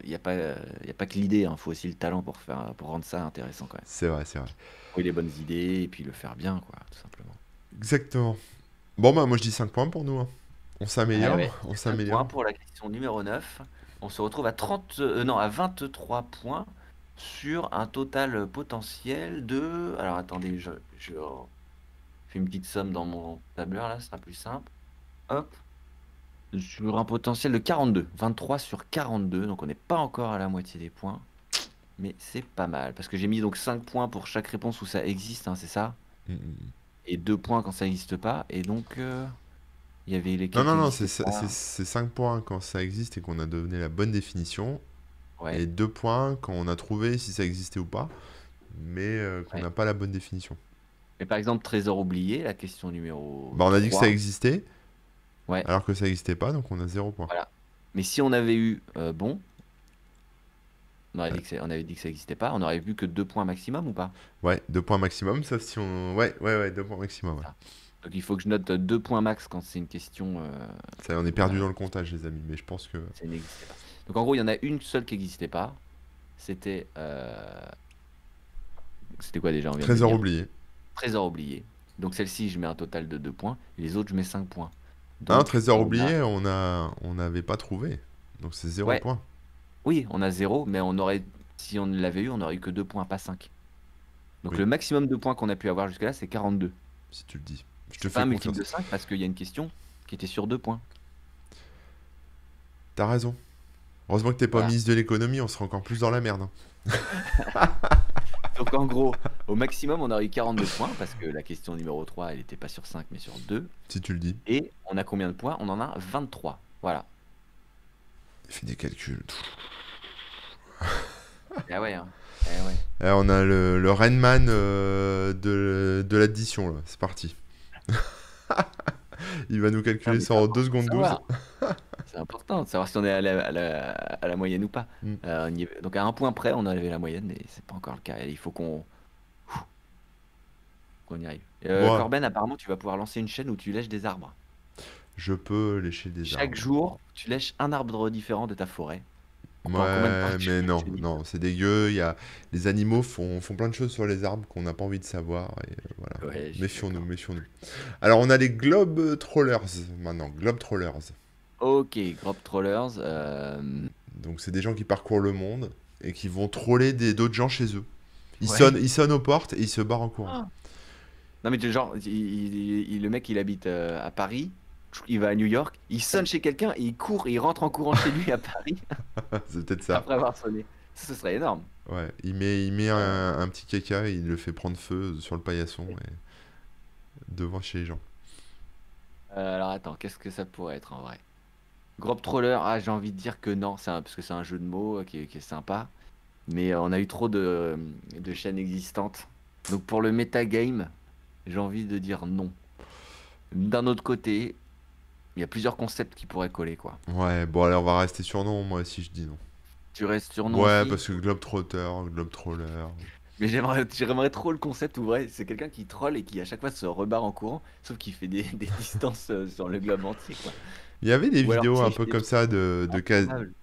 Speaker 2: Il n'y a pas, y a pas que l'idée, hein. Faut aussi le talent pour rendre ça intéressant quand même.
Speaker 1: C'est vrai, c'est vrai.
Speaker 2: Trouver les bonnes idées et puis le faire bien, quoi, tout simplement.
Speaker 1: Exactement. Bon, bah, moi je dis 5 points pour nous, hein. On
Speaker 2: Ah
Speaker 1: s'améliore,
Speaker 2: ouais,
Speaker 1: on
Speaker 2: 5 points
Speaker 1: s'améliore.
Speaker 2: pour la question numéro 9. On se retrouve à 23 points sur un total potentiel de... Alors attendez, je fais une petite somme dans mon tableur là, ce sera plus simple. Hop, sur un potentiel de 42. 23 sur 42, donc on n'est pas encore à la moitié des points. Mais c'est pas mal, parce que j'ai mis donc 5 points pour chaque réponse où ça existe, hein, c'est ça?
Speaker 1: Mm, mm.
Speaker 2: Et 2 points quand ça n'existe pas, et donc... il y avait
Speaker 1: Non,
Speaker 2: lesquels
Speaker 1: non,
Speaker 2: qui
Speaker 1: non,
Speaker 2: n'existaient pas.
Speaker 1: c'est 5 points quand ça existe et qu'on a donné la bonne définition.
Speaker 2: Ouais,
Speaker 1: Et 2 points quand on a trouvé si ça existait ou pas, mais qu'on
Speaker 2: ouais.
Speaker 1: n'a pas la bonne définition.
Speaker 2: Mais par exemple, trésor oublié, la question numéro
Speaker 1: Bah, on a dit que ça
Speaker 2: 3.
Speaker 1: existait,
Speaker 2: Ouais,
Speaker 1: alors que ça n'existait pas, donc on a 0 points.
Speaker 2: voilà. Mais si on avait eu bon, On avait dit que ça n'existait pas. On aurait vu que 2 points maximum ou pas?
Speaker 1: Ouais, 2 points maximum, sauf si on. Ouais, 2 points maximum, ouais.
Speaker 2: Ça. Donc il faut que je note 2 points max quand c'est une question.
Speaker 1: Ça, on est perdu
Speaker 2: Voilà,
Speaker 1: dans le comptage, les amis, mais je pense que.
Speaker 2: ça n'existait pas. Donc en gros, il y en a une seule qui n'existait pas. C'était. C'était quoi déjà? On vient de le
Speaker 1: Trésor
Speaker 2: dire.
Speaker 1: oublié.
Speaker 2: Trésor oublié. Donc celle-ci, je mets un total de 2 points. Et les autres, je mets 5 points.
Speaker 1: Un
Speaker 2: Donc
Speaker 1: trésor
Speaker 2: on a.
Speaker 1: oublié, on n'avait pas trouvé. Donc c'est 0
Speaker 2: Ouais,
Speaker 1: point.
Speaker 2: oui, on a 0, mais on aurait. Si on l'avait eu, on aurait eu que 2 points, pas 5. Donc
Speaker 1: Oui,
Speaker 2: le maximum de points qu'on a pu avoir jusque-là, c'est 42.
Speaker 1: si tu le dis. Je te
Speaker 2: C'est pas
Speaker 1: fais
Speaker 2: un multiple
Speaker 1: confiance.
Speaker 2: de 5 parce qu'il y a une question qui était sur 2 points.
Speaker 1: T'as raison. Heureusement que t'es pas
Speaker 2: Voilà.
Speaker 1: ministre de l'économie, on serait encore plus dans la merde, hein.
Speaker 2: Donc en gros, au maximum, on aurait eu 42 points parce que la question numéro 3, elle n'était pas sur 5 mais sur 2.
Speaker 1: Si tu le dis.
Speaker 2: Et on a combien de points? On en a 23. Voilà.
Speaker 1: Fais des calculs.
Speaker 2: Ah ouais, hein. Eh ouais.
Speaker 1: On a le Rainman de l'addition, là. C'est parti. Il va nous
Speaker 2: Non,
Speaker 1: calculer
Speaker 2: mais
Speaker 1: ça
Speaker 2: c'est
Speaker 1: en 2
Speaker 2: important de
Speaker 1: secondes 12.
Speaker 2: savoir. C'est important de savoir si on est à la moyenne ou pas.
Speaker 1: Hmm.
Speaker 2: Donc à un point près, on a levé la moyenne et c'est pas encore le cas. Il faut qu'on y arrive.
Speaker 1: Bon,
Speaker 2: Corben, apparemment, tu vas pouvoir lancer une chaîne où tu lèches des arbres.
Speaker 1: je peux lécher des
Speaker 2: Chaque
Speaker 1: arbres.
Speaker 2: jour, tu lèches un arbre différent de ta forêt. Pendant combien de temps
Speaker 1: Ouais, mais non,
Speaker 2: tu dis ça?
Speaker 1: non, c'est dégueu. Les animaux font plein de choses sur les arbres qu'on n'a pas envie de savoir. Et voilà.
Speaker 2: Ouais, je suis
Speaker 1: Méfions-nous,
Speaker 2: d'accord.
Speaker 1: méfions-nous. Alors, on a les Globe Trollers maintenant. Globe Trollers.
Speaker 2: Ok, Grub Trollers.
Speaker 1: Donc, c'est des gens qui parcourent le monde et qui vont troller d'autres gens chez eux.
Speaker 2: Ouais.
Speaker 1: Ils sonnent aux portes et ils se barrent en courant.
Speaker 2: Ah. Non mais genre, le mec il habite à Paris, il va à New York, il sonne chez quelqu'un et il court, il rentre en courant chez lui à Paris
Speaker 1: C'est peut-être ça.
Speaker 2: après avoir sonné. Ça, ce serait énorme.
Speaker 1: Ouais, il met
Speaker 2: Euh,
Speaker 1: un petit caca et il le fait prendre feu sur le paillasson et devant chez les gens.
Speaker 2: alors attends, qu'est-ce que ça pourrait être en vrai? Grub Troller, ah j'ai envie de dire que non, parce que c'est un jeu de mots qui est sympa, mais on a eu trop de chaînes existantes. Donc pour le metagame, j'ai envie de dire non. D'un autre côté, il y a plusieurs concepts qui pourraient coller quoi.
Speaker 1: Ouais, bon, allez, on va rester sur non, moi aussi je dis non.
Speaker 2: Tu restes sur non
Speaker 1: Ouais,
Speaker 2: aussi?
Speaker 1: parce que Globetrotter, Globetroller.
Speaker 2: Mais j'aimerais trop le concept où vrai, c'est quelqu'un qui troll et qui à chaque fois se rebarre en courant, sauf qu'il fait des distances sur le globe entier, quoi.
Speaker 1: Il y avait des
Speaker 2: Ou alors, tu
Speaker 1: vidéos
Speaker 2: sais,
Speaker 1: un
Speaker 2: il fait
Speaker 1: peu
Speaker 2: des
Speaker 1: comme
Speaker 2: trucs
Speaker 1: ça de
Speaker 2: improbables.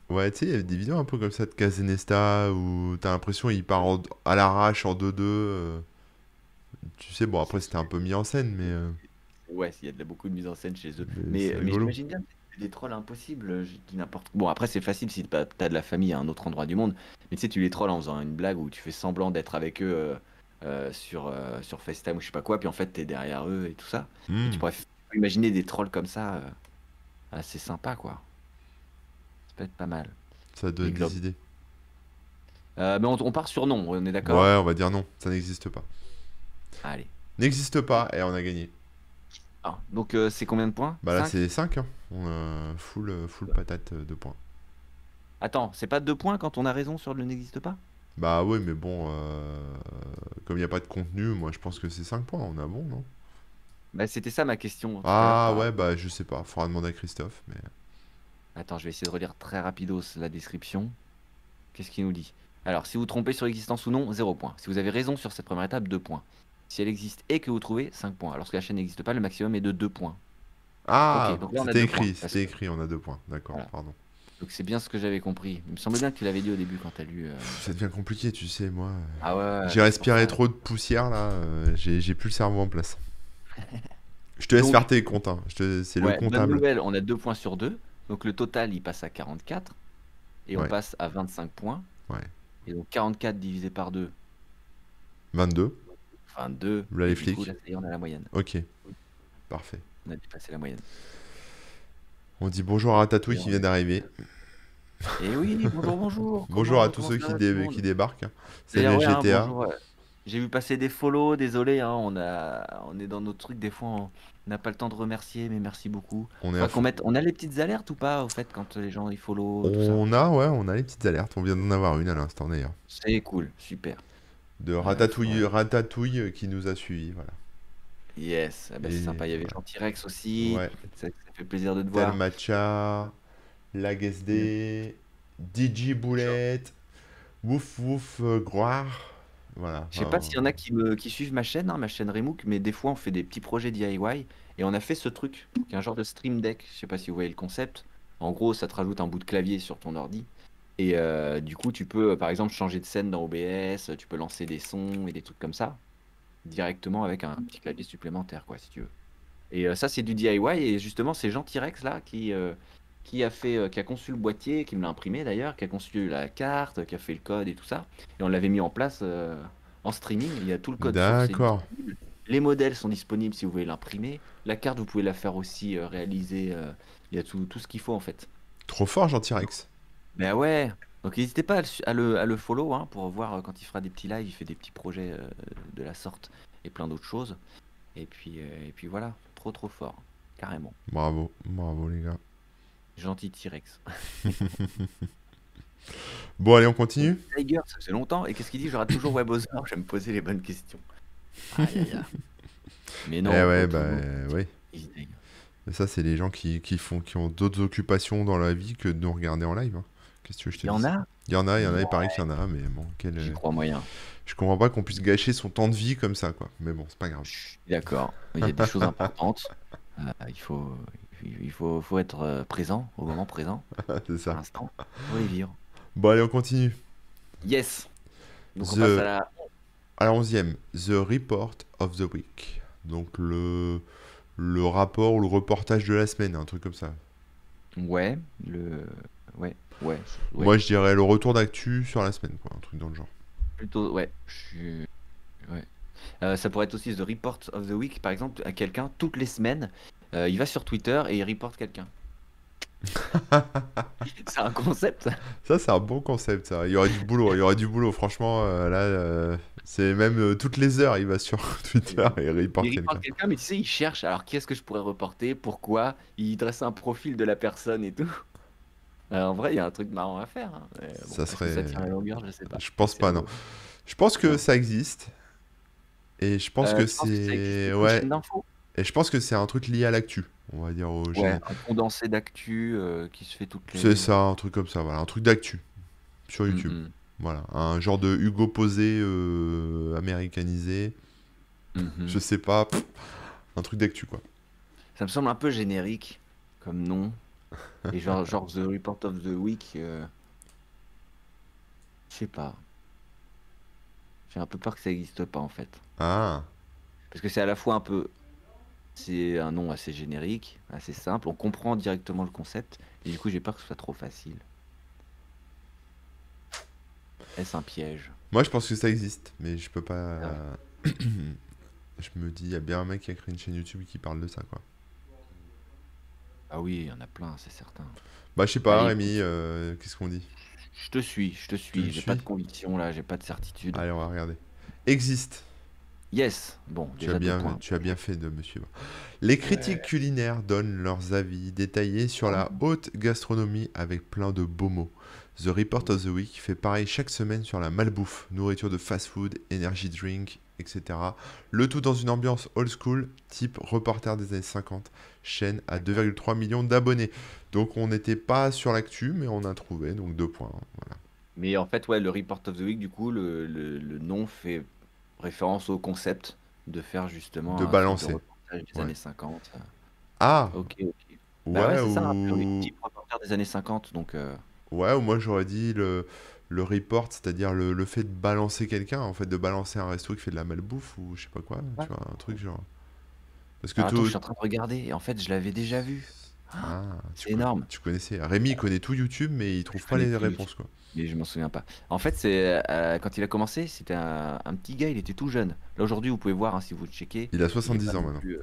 Speaker 1: Ouais, tu sais, il y avait des vidéos un peu comme ça de Casenesta où t'as l'impression il part à l'arrache en 2-2. Tu sais, bon, après c'était un peu mis en scène,
Speaker 2: Ouais, il y a beaucoup de mise en scène chez eux.
Speaker 1: mais c'est
Speaker 2: Mais
Speaker 1: rigolo.
Speaker 2: j'imagine bien des trolls impossibles, je dis n'importe. Bon, après, c'est facile si t'as de la famille à un autre endroit du monde. Mais tu sais, tu les trolls en faisant une blague où tu fais semblant d'être avec eux sur FaceTime ou je sais pas quoi, puis en fait, t'es derrière eux et tout ça. Et tu
Speaker 1: Hmm,
Speaker 2: pourrais imaginer des trolls comme ça, assez sympa, quoi. Ça peut être pas mal.
Speaker 1: ça
Speaker 2: Les
Speaker 1: donne
Speaker 2: globes.
Speaker 1: des idées.
Speaker 2: Mais on part sur non, on est d'accord?
Speaker 1: Ouais, on va dire non, ça n'existe pas.
Speaker 2: Allez.
Speaker 1: N'existe pas et on a gagné.
Speaker 2: Ah, donc c'est combien de points?
Speaker 1: Bah là
Speaker 2: 5.
Speaker 1: c'est 5 hein. On a full patate de points.
Speaker 2: Attends, c'est pas 2 points quand on a raison sur le n'existe pas?
Speaker 1: Bah ouais, mais bon, comme il n'y a pas de contenu, moi je pense que c'est 5 points, on a bon, non?
Speaker 2: Bah, c'était ça ma question tout à l'heure
Speaker 1: Ah
Speaker 2: par
Speaker 1: ouais,
Speaker 2: rapport.
Speaker 1: bah je sais pas, faudra demander à Christophe, mais...
Speaker 2: Attends, je vais essayer de relire très rapidos la description. Qu'est-ce qu'il nous dit? Alors, si vous trompez sur l'existence ou non, 0 points. Si vous avez raison sur cette première étape, 2 points. Si elle existe et que vous trouvez, 5 points. Alors que la chaîne n'existe pas, le maximum est de 2 points. Ok,
Speaker 1: Ah,
Speaker 2: donc là on a 2 points.
Speaker 1: c'était écrit, on a 2 points, d'accord,
Speaker 2: Voilà.
Speaker 1: pardon.
Speaker 2: Donc c'est bien ce que j'avais compris. Il me semblait bien que tu l'avais dit au début quand t'as lu.
Speaker 1: Ça devient compliqué, tu sais, moi.
Speaker 2: Ah ouais,
Speaker 1: J'ai
Speaker 2: mais c'est pour
Speaker 1: respiré
Speaker 2: ça.
Speaker 1: trop de poussière là, j'ai plus le cerveau en place. Je te laisse
Speaker 2: Donc,
Speaker 1: faire tes comptes, hein. C'est le
Speaker 2: ouais, bonne
Speaker 1: comptable.
Speaker 2: nouvelle, on a 2 points sur 2. Donc le total, il passe à 44. Et on
Speaker 1: Ouais,
Speaker 2: passe à 25 points.
Speaker 1: ouais.
Speaker 2: Et donc 44 divisé par 2,
Speaker 1: 22,
Speaker 2: 22.
Speaker 1: là
Speaker 2: Et
Speaker 1: les
Speaker 2: du coup, là,
Speaker 1: flics.
Speaker 2: ça y est, on a la moyenne.
Speaker 1: Ok, parfait.
Speaker 2: On a dépassé la moyenne.
Speaker 1: On dit bonjour à Ratatouille
Speaker 2: Et,
Speaker 1: qui vient d'arriver.
Speaker 2: oui, bonjour, bonjour.
Speaker 1: Bonjour à tous
Speaker 2: Comment
Speaker 1: ceux
Speaker 2: ça va tout le
Speaker 1: qui
Speaker 2: monde?
Speaker 1: débarquent, hein. Salut
Speaker 2: D'ailleurs,
Speaker 1: à
Speaker 2: ouais, hein,
Speaker 1: GTA.
Speaker 2: bonjour. J'ai vu passer des follow, désolé, hein, on est dans nos trucs, des fois on n'a pas le temps de remercier, mais merci beaucoup.
Speaker 1: On est à
Speaker 2: Faudra qu'on
Speaker 1: fond.
Speaker 2: mette, on a les petites alertes ou pas, au fait, quand les gens ils follow, tout ça.
Speaker 1: Ouais, on a les petites alertes. On vient d'en avoir une à l'instant d'ailleurs.
Speaker 2: C'est cool, super.
Speaker 1: De
Speaker 2: Faudra-
Speaker 1: Ratatouille qui nous a suivis, voilà.
Speaker 2: Yes, ah bah, c'est
Speaker 1: Et
Speaker 2: sympa. Il y avait
Speaker 1: voilà.
Speaker 2: Jean T-Rex aussi.
Speaker 1: Ouais.
Speaker 2: Ça fait plaisir de te voir.
Speaker 1: Telmacha,
Speaker 2: Mm.
Speaker 1: LagSD, DJ Boulette. Wouf Wouf Gloire. Voilà.
Speaker 2: Je sais pas s'il y en a qui suivent ma chaîne Remook, mais des fois on fait des petits projets DIY et on a fait ce truc, qui est un genre de Stream Deck. Je sais pas si vous voyez le concept. En gros, ça te rajoute un bout de clavier sur ton ordi. Et du coup, tu peux par exemple changer de scène dans OBS, tu peux lancer des sons et des trucs comme ça, directement avec un petit clavier supplémentaire, quoi, si tu veux. Et ça, c'est du DIY. Et justement, c'est Jean T-Rex là qui a conçu le boîtier, qui me l'a imprimé d'ailleurs, qui a conçu la carte, qui a fait le code et tout ça. Et on l'avait mis en place en streaming. Il y a tout le code source est
Speaker 1: D'accord.
Speaker 2: disponible. Les modèles sont disponibles si vous voulez l'imprimer. La carte, vous pouvez la faire aussi réaliser. Il y a tout ce qu'il faut en fait.
Speaker 1: Trop fort, Jean T-Rex.
Speaker 2: Ben ouais. Donc n'hésitez pas à le follow hein, pour voir quand il fera des petits lives, il fait des petits projets de la sorte et plein d'autres choses. Et puis voilà, trop fort, carrément.
Speaker 1: Bravo, bravo les gars.
Speaker 2: Gentil T-Rex.
Speaker 1: Bon, allez, on continue.
Speaker 2: Tiger, ça fait longtemps. Et qu'est-ce qu'il dit? J'aurai toujours WebOzor. Je vais me poser les bonnes questions. Aïe, aïe, aïe. Mais
Speaker 1: Eh
Speaker 2: non,
Speaker 1: ouais,
Speaker 2: toujours.
Speaker 1: oui.
Speaker 2: Easy Tiger.
Speaker 1: Mais ça, c'est les gens qui ont d'autres occupations dans la vie que de nous regarder en live, hein. Qu'est-ce que tu veux que je te
Speaker 2: Il y en
Speaker 1: dise?
Speaker 2: a?
Speaker 1: Il paraît qu'il y en a, mais bon,
Speaker 2: J'y crois moyen.
Speaker 1: je comprends pas qu'on puisse gâcher son temps de vie comme ça, quoi. Mais bon, c'est pas grave.
Speaker 2: Je suis d'accord. Il y a des choses importantes. Il faut être présent au moment présent,
Speaker 1: C'est
Speaker 2: à
Speaker 1: ça.
Speaker 2: l'instant, pour les vivre.
Speaker 1: Bon, allez, on continue.
Speaker 2: Yes. Donc on passe à
Speaker 1: la 11e, The Report of the Week. Donc le rapport ou le reportage de la semaine, un truc comme ça.
Speaker 2: Ouais, ouais.
Speaker 1: Moi, je dirais le retour d'actu sur la semaine, quoi, un truc dans le genre.
Speaker 2: Plutôt, ouais. Ça pourrait être aussi The Report of the Week, par exemple, à quelqu'un, toutes les semaines, il va sur Twitter et il reporte quelqu'un. C'est un concept.
Speaker 1: Ça, c'est un bon concept, ça. Il y aurait du boulot, franchement. Là, c'est même toutes les heures, il va sur Twitter et il reporte
Speaker 2: Il
Speaker 1: quelqu'un.
Speaker 2: reporte quelqu'un, mais tu sais, il cherche, alors qui est-ce que je pourrais reporter, pourquoi, il dresse un profil de la personne et tout. En vrai, il y a un truc marrant à faire. Hein. Mais bon,
Speaker 1: Ça
Speaker 2: est-ce que
Speaker 1: serait.
Speaker 2: ça tient la longueur, je sais pas.
Speaker 1: Je pense
Speaker 2: C'est
Speaker 1: pas, non.
Speaker 2: rigolo.
Speaker 1: Je pense que
Speaker 2: Non.
Speaker 1: ça existe. Et je pense que
Speaker 2: Tu penses que ça existe
Speaker 1: c'est.
Speaker 2: du coup, une
Speaker 1: Ouais.
Speaker 2: chaîne d'infos?
Speaker 1: Et je pense que c'est un truc lié à l'actu, on va dire au
Speaker 2: Ouais,
Speaker 1: géné.
Speaker 2: un condensé d'actu qui se fait toutes
Speaker 1: C'est
Speaker 2: les.
Speaker 1: ça, un truc comme ça, voilà. Un truc d'actu sur YouTube.
Speaker 2: Mhm.
Speaker 1: Voilà. Un genre de Hugo Posé américanisé.
Speaker 2: Mhm.
Speaker 1: Je sais pas. Un truc d'actu, quoi.
Speaker 2: Ça me semble un peu générique comme nom. Et genre The Report of the Week, je sais pas. J'ai un peu peur que ça n'existe pas en fait.
Speaker 1: Ah.
Speaker 2: Parce que c'est à la fois un peu. C'est un nom assez générique, assez simple. On comprend directement le concept. Et du coup, j'ai peur que ce soit trop facile. Est-ce un piège?
Speaker 1: Moi, je pense que ça existe, mais je peux pas.
Speaker 2: Ah ouais.
Speaker 1: Je me dis, il y a bien un mec qui a créé une chaîne YouTube qui parle de ça, quoi.
Speaker 2: Ah oui, il y en a plein, c'est certain.
Speaker 1: Bah, je sais pas,
Speaker 2: Allez,
Speaker 1: Rémi, qu'est-ce qu'on dit?
Speaker 2: je te suis, je te
Speaker 1: Tu me
Speaker 2: suis. J'ai pas de
Speaker 1: suis?
Speaker 2: conviction là, j'ai pas de certitude.
Speaker 1: Allez, on va regarder. Existe.
Speaker 2: Yes, bon, déjà 2 points.
Speaker 1: Tu as bien fait de me suivre. Les critiques
Speaker 2: Ouais.
Speaker 1: culinaires donnent leurs avis détaillés sur la haute gastronomie avec plein de beaux mots. The Report of the Week fait pareil chaque semaine sur la malbouffe, nourriture de fast-food, energy drink, etc. Le tout dans une ambiance old school, type reporter des années 50, chaîne à 2,3 millions d'abonnés. Donc on n'était pas sur l'actu, mais on a trouvé, donc 2 points. Voilà.
Speaker 2: Mais en fait, ouais, le Report of the Week, du coup, le nom fait référence au concept de faire justement
Speaker 1: De
Speaker 2: un truc de
Speaker 1: balancer.
Speaker 2: reportage des
Speaker 1: Ouais.
Speaker 2: années 50.
Speaker 1: Ah,
Speaker 2: Ok. Bah ouais,
Speaker 1: ouais,
Speaker 2: c'est ça, un peu le
Speaker 1: ou...
Speaker 2: type reporter des années 50. Donc,
Speaker 1: Ouais, ou moi j'aurais dit le report, c'est-à-dire le fait de balancer quelqu'un, en fait, de balancer un resto qui fait de la malbouffe ou je sais pas quoi, tu
Speaker 2: ouais.
Speaker 1: vois, un truc genre. Parce que
Speaker 2: Alors attends, je
Speaker 1: tout.
Speaker 2: suis en train de regarder et en fait, je l'avais déjà vu. Ah,
Speaker 1: Ah,
Speaker 2: c'est énorme.
Speaker 1: tu connaissais. Rémi, il connaît tout YouTube, mais il
Speaker 2: Je
Speaker 1: trouve pas
Speaker 2: connais
Speaker 1: les
Speaker 2: tout YouTube,
Speaker 1: réponses, quoi.
Speaker 2: mais je m'en souviens pas. En fait, c'est quand il a commencé, c'était un petit gars, il était tout jeune. Là aujourd'hui, vous pouvez voir hein, si vous le checkez,
Speaker 1: Il a
Speaker 2: il est
Speaker 1: 70
Speaker 2: pas
Speaker 1: ans
Speaker 2: non
Speaker 1: maintenant.
Speaker 2: plus.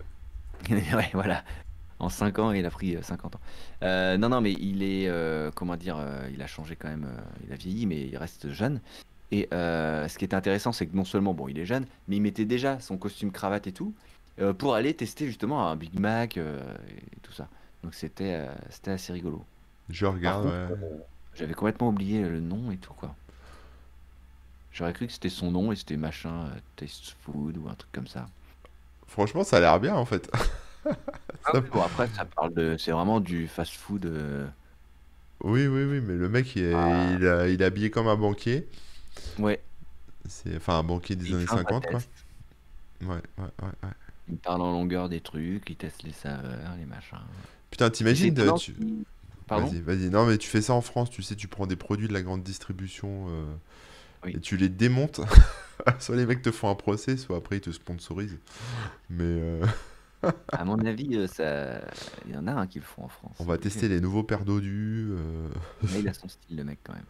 Speaker 2: Ouais, voilà. En 5 ans, il a pris 50 ans. Non, non, mais il est, comment dire, il a changé quand même, il a vieilli, mais il reste jeune. Et ce qui est intéressant, c'est que non seulement, bon, il est jeune, mais il mettait déjà son costume cravate et tout, pour aller tester justement un Big Mac et tout ça. Donc c'était assez rigolo.
Speaker 1: Je
Speaker 2: Par
Speaker 1: regarde,
Speaker 2: contre,
Speaker 1: ouais.
Speaker 2: j'avais complètement oublié le nom et tout, quoi. J'aurais cru que c'était son nom et c'était machin, Taste Food ou un truc comme ça.
Speaker 1: Franchement, ça a l'air bien, en fait.
Speaker 2: Ah
Speaker 1: Ça-
Speaker 2: oui, bon, après, ça parle de. C'est vraiment du fast-food.
Speaker 1: Oui, oui, oui, mais le mec,
Speaker 2: Ah,
Speaker 1: il est habillé comme un banquier.
Speaker 2: ouais,
Speaker 1: Enfin, un banquier
Speaker 2: et
Speaker 1: des
Speaker 2: il
Speaker 1: années
Speaker 2: fait un vrai
Speaker 1: 50, quoi.
Speaker 2: test.
Speaker 1: Ouais, ouais, ouais, ouais.
Speaker 2: Il parle en longueur des trucs, il teste les saveurs, les machins.
Speaker 1: Putain,
Speaker 2: Et c'est
Speaker 1: t'imagines,
Speaker 2: étonnant qu'il... Pardon?
Speaker 1: Vas-y, vas-y. Non, mais tu fais ça en France, tu sais, tu prends des produits de la grande distribution
Speaker 2: Oui.
Speaker 1: et tu les démontes. Soit les mecs te font un procès, soit après ils te sponsorisent. Mais
Speaker 2: À mon avis, il y en a un qui le font en France,
Speaker 1: on
Speaker 2: c'est
Speaker 1: va
Speaker 2: obligé.
Speaker 1: tester les nouveaux paires d'odus.
Speaker 2: Mais il a son style, le mec, quand même.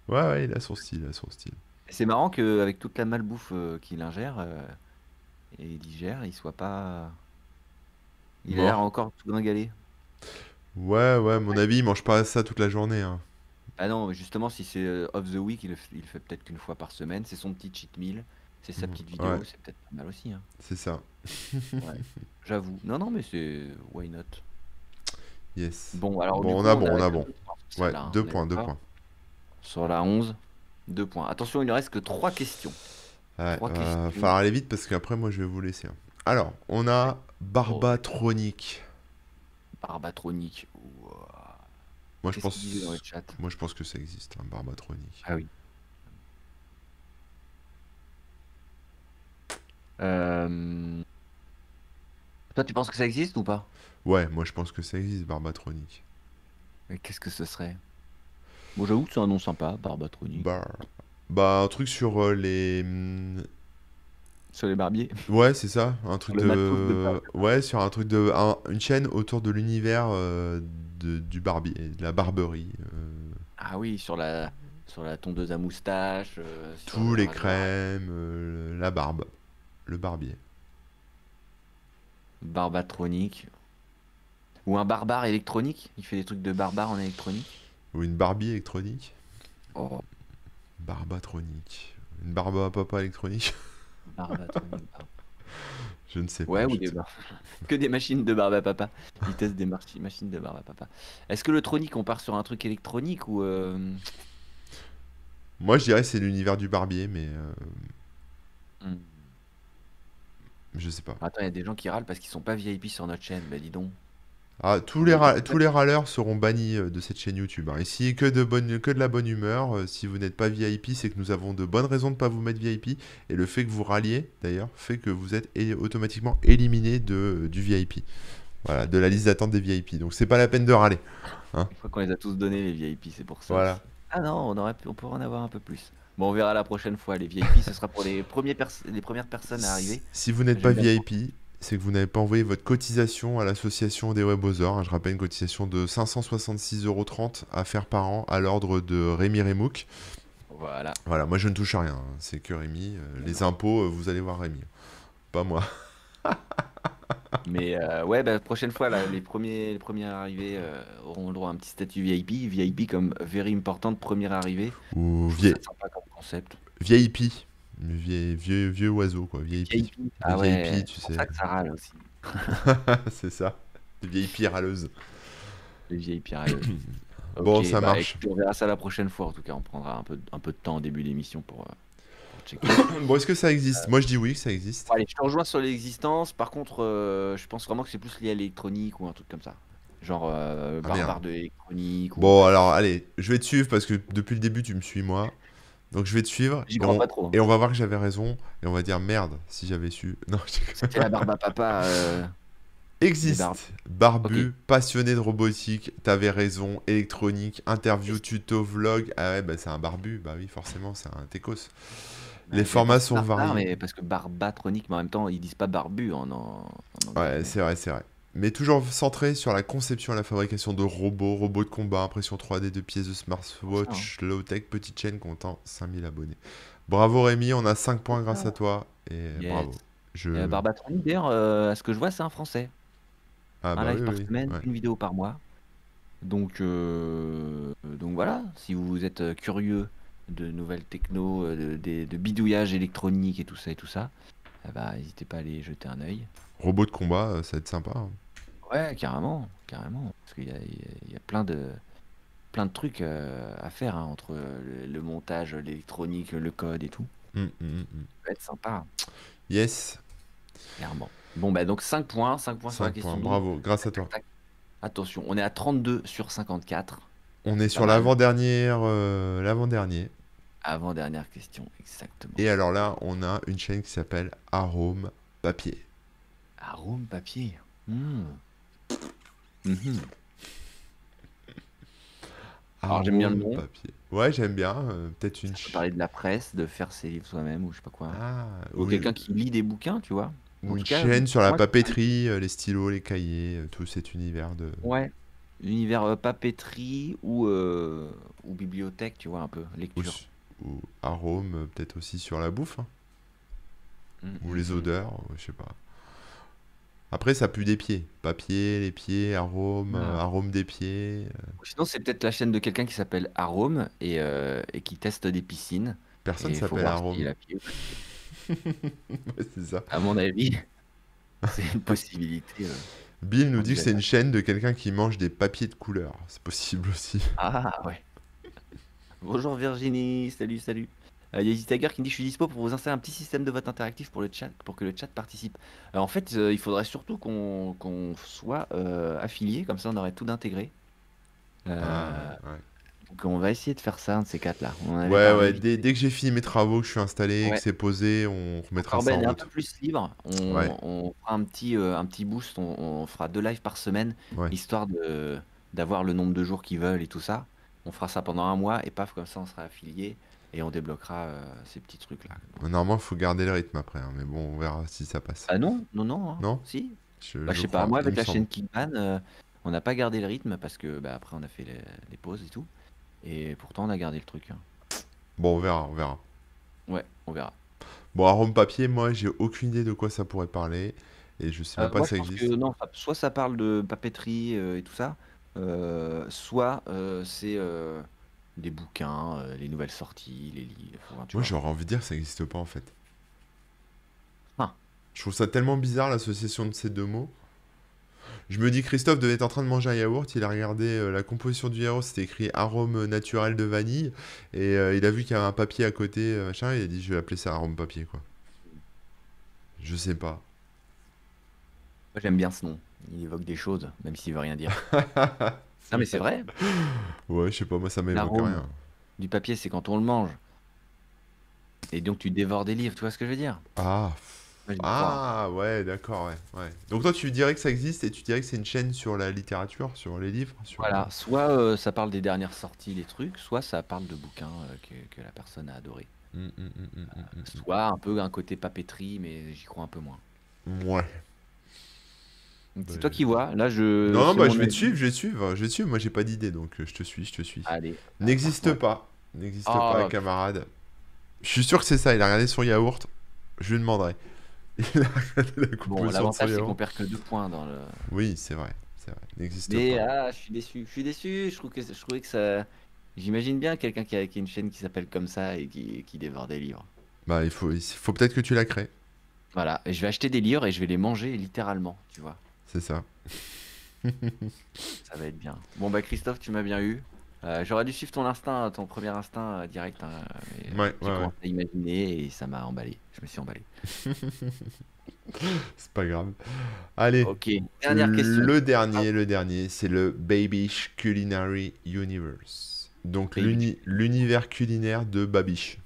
Speaker 1: Ouais, ouais, il a son style, il a son style.
Speaker 2: Et c'est marrant qu'avec toute la malbouffe qu'il ingère et digère, il soit pas... Il a l'air
Speaker 1: Mort.
Speaker 2: encore tout gringalé.
Speaker 1: Ouais, ouais, à mon avis, il mange pas ça toute la journée, hein.
Speaker 2: Ah non, mais justement, si c'est off the week, il le fait peut-être qu'une fois par semaine. C'est son petit cheat meal, c'est sa petite
Speaker 1: Ouais,
Speaker 2: vidéo, c'est peut-être pas mal aussi, hein.
Speaker 1: c'est ça.
Speaker 2: Ouais, j'avoue. Non, non, mais c'est why not.
Speaker 1: Yes.
Speaker 2: Bon, alors du
Speaker 1: Bon, on
Speaker 2: coup,
Speaker 1: a
Speaker 2: on
Speaker 1: bon, on
Speaker 2: a
Speaker 1: a
Speaker 2: que
Speaker 1: bon.
Speaker 2: 2 points sur
Speaker 1: Ouais,
Speaker 2: celle-là, hein,
Speaker 1: deux
Speaker 2: on est
Speaker 1: points, deux
Speaker 2: d'accord?
Speaker 1: points.
Speaker 2: Sur la 11, 2 points. Attention, il ne reste que 3 questions.
Speaker 1: Ouais,
Speaker 2: 3
Speaker 1: falloir
Speaker 2: questions.
Speaker 1: aller vite parce qu'après, moi, je vais vous laisser, hein. Alors, on
Speaker 2: Ouais.
Speaker 1: a
Speaker 2: Oh,
Speaker 1: Barbatronic.
Speaker 2: Barbatronique. Ouah.
Speaker 1: Moi, je
Speaker 2: Qu'est-ce qu'il disait dans le
Speaker 1: pense,
Speaker 2: chat?
Speaker 1: moi, je pense que ça existe, hein, Barbatronic.
Speaker 2: Ah oui. Euh, Toi, tu penses que ça existe ou pas?
Speaker 1: Ouais, moi, je pense que ça existe, Barbatronic.
Speaker 2: Mais qu'est-ce que ce serait? Bon, j'avoue que c'est un nom sympa, Barbatronique.
Speaker 1: Bar. Bah, un truc sur les.
Speaker 2: Sur les barbiers.
Speaker 1: Ouais, c'est ça, un
Speaker 2: Sur
Speaker 1: truc
Speaker 2: le matos de
Speaker 1: de. Ouais, sur un truc de. Une chaîne autour de l'univers du barbier, de la barberie.
Speaker 2: Ah oui, sur la tondeuse à moustache, sur
Speaker 1: Tous
Speaker 2: le
Speaker 1: les
Speaker 2: rasoir
Speaker 1: crèmes, la barbe, le barbier.
Speaker 2: barbatronique. Ou un barbare électronique. Il fait des trucs de barbare en électronique.
Speaker 1: Ou une Barbie électronique.
Speaker 2: Oh,
Speaker 1: Barbatronique. Une barbe à papa électronique.
Speaker 2: barbatronique.
Speaker 1: Je ne sais
Speaker 2: Ouais,
Speaker 1: pas,
Speaker 2: ou
Speaker 1: je ne sais
Speaker 2: que des machines de barbe à papa. Ils testent des machines de barbe à papa. Est-ce que le tronique, on part sur un truc électronique ou...
Speaker 1: Moi, je dirais que c'est l'univers du barbier, mais
Speaker 2: hmm.
Speaker 1: je sais pas.
Speaker 2: Attends, il y a des gens qui râlent parce qu'ils sont pas VIP sur notre chaîne. Bah dis donc.
Speaker 1: Ah,
Speaker 2: On a été
Speaker 1: tous les râleurs seront bannis de cette chaîne YouTube, hein. Ici, que de la bonne humeur. Si vous n'êtes pas VIP, c'est que nous avons de bonnes raisons de ne pas vous mettre VIP. Et le fait que vous râliez, d'ailleurs, fait que vous êtes automatiquement éliminé du VIP. Voilà, de la liste d'attente des VIP. Donc, c'est pas la peine de râler, hein.
Speaker 2: Une fois qu'on les a tous donnés, les VIP, c'est pour ça.
Speaker 1: Voilà.
Speaker 2: Ah non, on pourrait en avoir un peu plus. Bon, on verra la prochaine fois. Les VIP, ce sera pour les premières personnes à arriver.
Speaker 1: Si vous n'êtes pas
Speaker 2: J'aime bien.
Speaker 1: VIP, c'est que vous n'avez pas envoyé votre cotisation à l'association des Webosaures, hein. Je rappelle une cotisation de 566,30 € à faire par an à l'ordre de Rémi Remouk.
Speaker 2: Voilà.
Speaker 1: Voilà, moi je ne touche à rien, hein. C'est que Rémi.
Speaker 2: Mais
Speaker 1: Les
Speaker 2: non.
Speaker 1: impôts, vous allez voir Rémi. Pas moi.
Speaker 2: Mais ouais, bah, prochaine fois, là, les premiers arrivés auront le droit à un petit statut VIP. VIP comme very important, première arrivée.
Speaker 1: Ou
Speaker 2: Je trouve ça sympa comme concept.
Speaker 1: VIP. Vieux oiseau, quoi. VIP.
Speaker 2: VIP.
Speaker 1: Les
Speaker 2: Ah
Speaker 1: VIP,
Speaker 2: ouais,
Speaker 1: tu
Speaker 2: c'est pour
Speaker 1: sais.
Speaker 2: ça que ça râle aussi.
Speaker 1: C'est ça. Les VIP râleuses.
Speaker 2: Les VIP râleuses.
Speaker 1: Bon,
Speaker 2: Ok,
Speaker 1: ça
Speaker 2: bah
Speaker 1: marche.
Speaker 2: écoute, on verra ça la prochaine fois. En tout cas, on prendra un peu de temps au début d'émission pour checker.
Speaker 1: Bon, est-ce que ça existe? Moi je dis oui, que ça existe.
Speaker 2: Bon, allez, je te rejoins sur l'existence. Par contre, je pense vraiment que c'est plus lié à l'électronique ou un truc comme ça. Genre
Speaker 1: Ah merde.
Speaker 2: barbare de l'électronique ou...
Speaker 1: Bon, alors, allez, je vais te suivre parce que depuis le début, tu me suis, moi. Donc, je vais te suivre
Speaker 2: J'y crois pas trop, hein.
Speaker 1: et on va voir que j'avais raison. Et on va dire merde si j'avais su. Non,
Speaker 2: C'était la barbe à papa des barbes.
Speaker 1: existe.
Speaker 2: Ok.
Speaker 1: Barbu, passionné de robotique, t'avais raison. Électronique, interview, tuto, vlog. Ah ouais, bah c'est un barbu. Bah oui, forcément, c'est un techos.
Speaker 2: Bah,
Speaker 1: Les
Speaker 2: j'avais
Speaker 1: formats
Speaker 2: pensé
Speaker 1: sont
Speaker 2: barbare,
Speaker 1: variés.
Speaker 2: mais parce que barbatronique, mais en même temps, ils disent pas barbu en anglais.
Speaker 1: Ouais,
Speaker 2: Mais...
Speaker 1: c'est vrai, c'est vrai. Mais toujours centré sur la conception et la fabrication de robots de combat, impression 3D de pièces de
Speaker 2: pour ça, hein.
Speaker 1: smartwatch, low-tech, petite chaîne comptant 5000 abonnés. Bravo Rémi, on a 5 points grâce à toi. Et
Speaker 2: Yes.
Speaker 1: bravo.
Speaker 2: Et,
Speaker 1: Je...
Speaker 2: barbatronique, d'ailleurs, à ce que je vois, c'est un français.
Speaker 1: Ah
Speaker 2: Un
Speaker 1: bah
Speaker 2: live
Speaker 1: oui,
Speaker 2: par
Speaker 1: oui,
Speaker 2: semaine,
Speaker 1: ouais.
Speaker 2: une vidéo par mois. Donc voilà, si vous êtes curieux de nouvelles techno, de bidouillage électronique et tout ça, eh bah, n'hésitez pas à aller jeter un œil.
Speaker 1: Robot de combat, ça va être sympa, hein.
Speaker 2: Ouais, carrément, carrément. Parce qu'il y a plein de trucs à faire hein, entre le montage, l'électronique, le code et tout. Ça va être sympa,
Speaker 1: Yes,
Speaker 2: clairement. Bon, bah donc 5 points, 5 points sur la
Speaker 1: 5 points,
Speaker 2: question 12.
Speaker 1: bravo, grâce à
Speaker 2: Tac,
Speaker 1: toi.
Speaker 2: tac, tac. Attention, on est à 32 sur 54.
Speaker 1: On est
Speaker 2: Pas
Speaker 1: sur
Speaker 2: mal.
Speaker 1: l'avant-dernier.
Speaker 2: Avant-dernière question, exactement.
Speaker 1: Et alors là, on a une chaîne qui s'appelle Arôme Papier.
Speaker 2: Arôme papier. Hmm. Mhm. Alors j'aime bien le
Speaker 1: Arôme
Speaker 2: nom.
Speaker 1: Papier. Ouais, j'aime bien. Peut-être une...
Speaker 2: Ça peut parler de la presse, de faire ses livres soi-même ou je sais pas quoi.
Speaker 1: Ah,
Speaker 2: Ou quelqu'un qui lit des bouquins, tu vois. En
Speaker 1: ou
Speaker 2: tout
Speaker 1: une
Speaker 2: cas,
Speaker 1: chaîne sur
Speaker 2: pour
Speaker 1: la
Speaker 2: moi,
Speaker 1: papeterie, les stylos, les cahiers, tout cet univers de...
Speaker 2: ouais. L'univers papeterie ou bibliothèque, tu vois, un peu,
Speaker 1: Ou,
Speaker 2: lecture.
Speaker 1: ou arôme, peut-être aussi sur la bouffe, hein,
Speaker 2: Mm,
Speaker 1: ou
Speaker 2: mm,
Speaker 1: les
Speaker 2: mm.
Speaker 1: odeurs, je sais pas. Après, ça pue des pieds. Papier, les pieds, arôme,
Speaker 2: Voilà.
Speaker 1: arôme des pieds.
Speaker 2: Ou sinon, c'est peut-être la chaîne de quelqu'un qui s'appelle Arôme et qui teste des piscines.
Speaker 1: Personne
Speaker 2: Et il faut
Speaker 1: s'appelle
Speaker 2: voir s'il
Speaker 1: arôme.
Speaker 2: a pied ou pas pied.
Speaker 1: Ouais, c'est ça.
Speaker 2: À mon avis, c'est une possibilité
Speaker 1: Bill nous dit que c'est une
Speaker 2: envisageable.
Speaker 1: chaîne de quelqu'un qui mange des papiers de couleur. C'est possible aussi.
Speaker 2: Ah ouais. Bonjour Virginie, salut, salut. Il y a Easy Tiger qui me dit je suis dispo pour vous installer un petit système de vote interactif pour le chat, pour que le chat participe. En fait, il faudrait surtout qu'on soit affilié, comme ça on aurait tout d'intégré.
Speaker 1: Ah,
Speaker 2: Euh,
Speaker 1: ouais.
Speaker 2: donc on va essayer de faire ça, un de ces quatre là. On en avait
Speaker 1: Ouais,
Speaker 2: parlé
Speaker 1: ouais,
Speaker 2: vite
Speaker 1: dès
Speaker 2: fait.
Speaker 1: que j'ai fini mes travaux, que je suis installé, que
Speaker 2: Ouais.
Speaker 1: c'est posé, on
Speaker 2: Quand
Speaker 1: remettra ça
Speaker 2: Corben
Speaker 1: en
Speaker 2: est un peu
Speaker 1: route.
Speaker 2: plus libre,
Speaker 1: Ouais,
Speaker 2: on fera un petit boost, on fera 2 lives par semaine,
Speaker 1: ouais.
Speaker 2: histoire d'avoir le nombre de jours qu'ils veulent et tout ça. On fera ça pendant un mois et paf, comme ça on sera affilié et on débloquera ces petits trucs-là.
Speaker 1: Normalement, il faut garder le rythme après, hein, mais bon, on verra si ça passe.
Speaker 2: Ah non, non, non, hein.
Speaker 1: Non?
Speaker 2: Si.
Speaker 1: Je
Speaker 2: Je sais pas,
Speaker 1: crois,
Speaker 2: moi
Speaker 1: il me
Speaker 2: avec la
Speaker 1: semble.
Speaker 2: chaîne Kickban, on n'a pas gardé le rythme parce que bah, après on a fait les pauses et tout. Et pourtant on a gardé le truc, hein.
Speaker 1: Bon, on verra, on verra.
Speaker 2: Ouais, on verra.
Speaker 1: Bon, arôme papier, moi, j'ai aucune idée de quoi ça pourrait parler, et je sais même pas
Speaker 2: Moi
Speaker 1: que
Speaker 2: je
Speaker 1: ça
Speaker 2: pense que
Speaker 1: existe.
Speaker 2: non, soit ça parle de papeterie et tout ça, soit c'est des bouquins, les nouvelles sorties, les livres, enfin, tu
Speaker 1: Moi,
Speaker 2: vois.
Speaker 1: j'aurais envie de dire que ça existe pas, en fait.
Speaker 2: Ah,
Speaker 1: Je trouve ça tellement bizarre, l'association de ces deux mots. Je me dis, Christophe devait être en train de manger un yaourt, il a regardé la composition du yaourt, c'était écrit arôme naturel de vanille, et il a vu qu'il y avait un papier à côté, machin, et il a dit, je vais appeler ça arôme papier, quoi. Je sais pas.
Speaker 2: moi j'aime bien ce nom. Il évoque des choses, même s'il veut rien dire. Non mais c'est vrai,
Speaker 1: Ouais, je sais pas, moi, ça m'évoque
Speaker 2: l'arôme
Speaker 1: rien.
Speaker 2: du papier c'est quand on le mange. Et donc tu dévores des livres, tu vois ce que je veux dire?
Speaker 1: Ah,
Speaker 2: Moi j'y crois.
Speaker 1: ah, ouais, d'accord, ouais, ouais. Donc toi, tu dirais que ça existe, et tu dirais que c'est une chaîne sur la littérature, sur les livres, sur...
Speaker 2: Voilà, soit ça parle des dernières sorties, les trucs, soit ça parle de bouquins que la personne a adoré. Soit un peu un côté papeterie, mais j'y crois un peu moins.
Speaker 1: Ouais.
Speaker 2: Donc
Speaker 1: Bah,
Speaker 2: c'est toi qui vois, là
Speaker 1: non, non,
Speaker 2: c'est
Speaker 1: bah
Speaker 2: mon
Speaker 1: je vais te
Speaker 2: avis.
Speaker 1: suivre, je vais te suivre, je vais te suivre. Moi, j'ai pas d'idée, donc je te suis, je te suis.
Speaker 2: Allez,
Speaker 1: N'existe
Speaker 2: parfois.
Speaker 1: pas. N'existe pas,
Speaker 2: Oh,
Speaker 1: camarade. Je suis sûr que c'est ça. Il a regardé son yaourt. Je lui demanderai. Il a regardé la
Speaker 2: bon,
Speaker 1: composition de son
Speaker 2: l'avantage c'est qu'on
Speaker 1: yaourt.
Speaker 2: perd que 2 points dans le.
Speaker 1: Oui, c'est vrai. C'est vrai. N'existe
Speaker 2: Mais
Speaker 1: pas.
Speaker 2: je suis déçu, je suis déçu. Je trouvais que ça. J'imagine bien quelqu'un qui a une chaîne qui s'appelle comme ça et qui dévore des livres.
Speaker 1: Bah, il faut peut-être que tu la crées.
Speaker 2: Voilà, et je vais acheter des livres et je vais les manger littéralement, tu vois.
Speaker 1: C'est ça.
Speaker 2: Ça va être bien. Bon bah Christophe, tu m'as bien eu. J'aurais dû suivre ton instinct, ton premier instinct direct, hein, mais
Speaker 1: Ouais, ouais,
Speaker 2: j'ai
Speaker 1: ouais.
Speaker 2: commencé à imaginer et ça m'a emballé. Je me suis emballé.
Speaker 1: C'est pas grave. Allez.
Speaker 2: Ok, dernière question. Ah,
Speaker 1: Le dernier, c'est le Babish Culinary Universe. Donc,
Speaker 2: Baby.
Speaker 1: l'univers culinaire de Babish.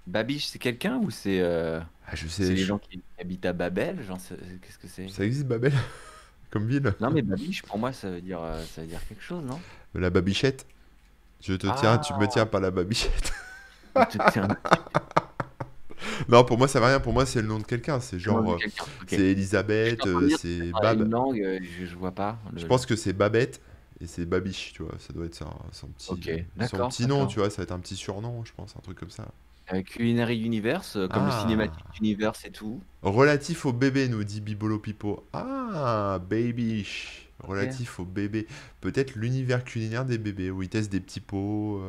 Speaker 2: Babiche, c'est quelqu'un ou
Speaker 1: Ah, je
Speaker 2: c'est
Speaker 1: sais,
Speaker 2: les gens qui habitent à Babel? Qu'est-ce que c'est?
Speaker 1: ça existe Babel comme ville?
Speaker 2: Non mais Babiche, pour moi, ça veut dire quelque chose, non?
Speaker 1: La babichette? Je te tiens, tu me
Speaker 2: Ah,
Speaker 1: tiens par la babichette.
Speaker 2: je te tiens
Speaker 1: Non, pour moi, ça va rien. Pour moi, c'est le nom de quelqu'un. C'est
Speaker 2: le nom de
Speaker 1: genre,
Speaker 2: quelqu'un. Ok.
Speaker 1: c'est
Speaker 2: Je suis
Speaker 1: Elisabeth,
Speaker 2: en train de dire que ça
Speaker 1: c'est
Speaker 2: parlait
Speaker 1: Bab.
Speaker 2: une langue, je vois pas.
Speaker 1: Je pense que c'est Babette et c'est Babiche, tu vois. Ça doit être ça,
Speaker 2: Ok,
Speaker 1: son
Speaker 2: d'accord,
Speaker 1: petit nom,
Speaker 2: d'accord.
Speaker 1: tu vois. Ça va être un petit surnom, je pense, un truc comme ça.
Speaker 2: Culinary Universe, comme le
Speaker 1: Ah,
Speaker 2: Cinematic Universe et tout.
Speaker 1: relatif au bébé, nous dit Bibolo Pipo. Ah, Babish.
Speaker 2: Ok.
Speaker 1: Relatif au bébé. Peut-être l'univers culinaire des bébés, où ils testent des petits pots,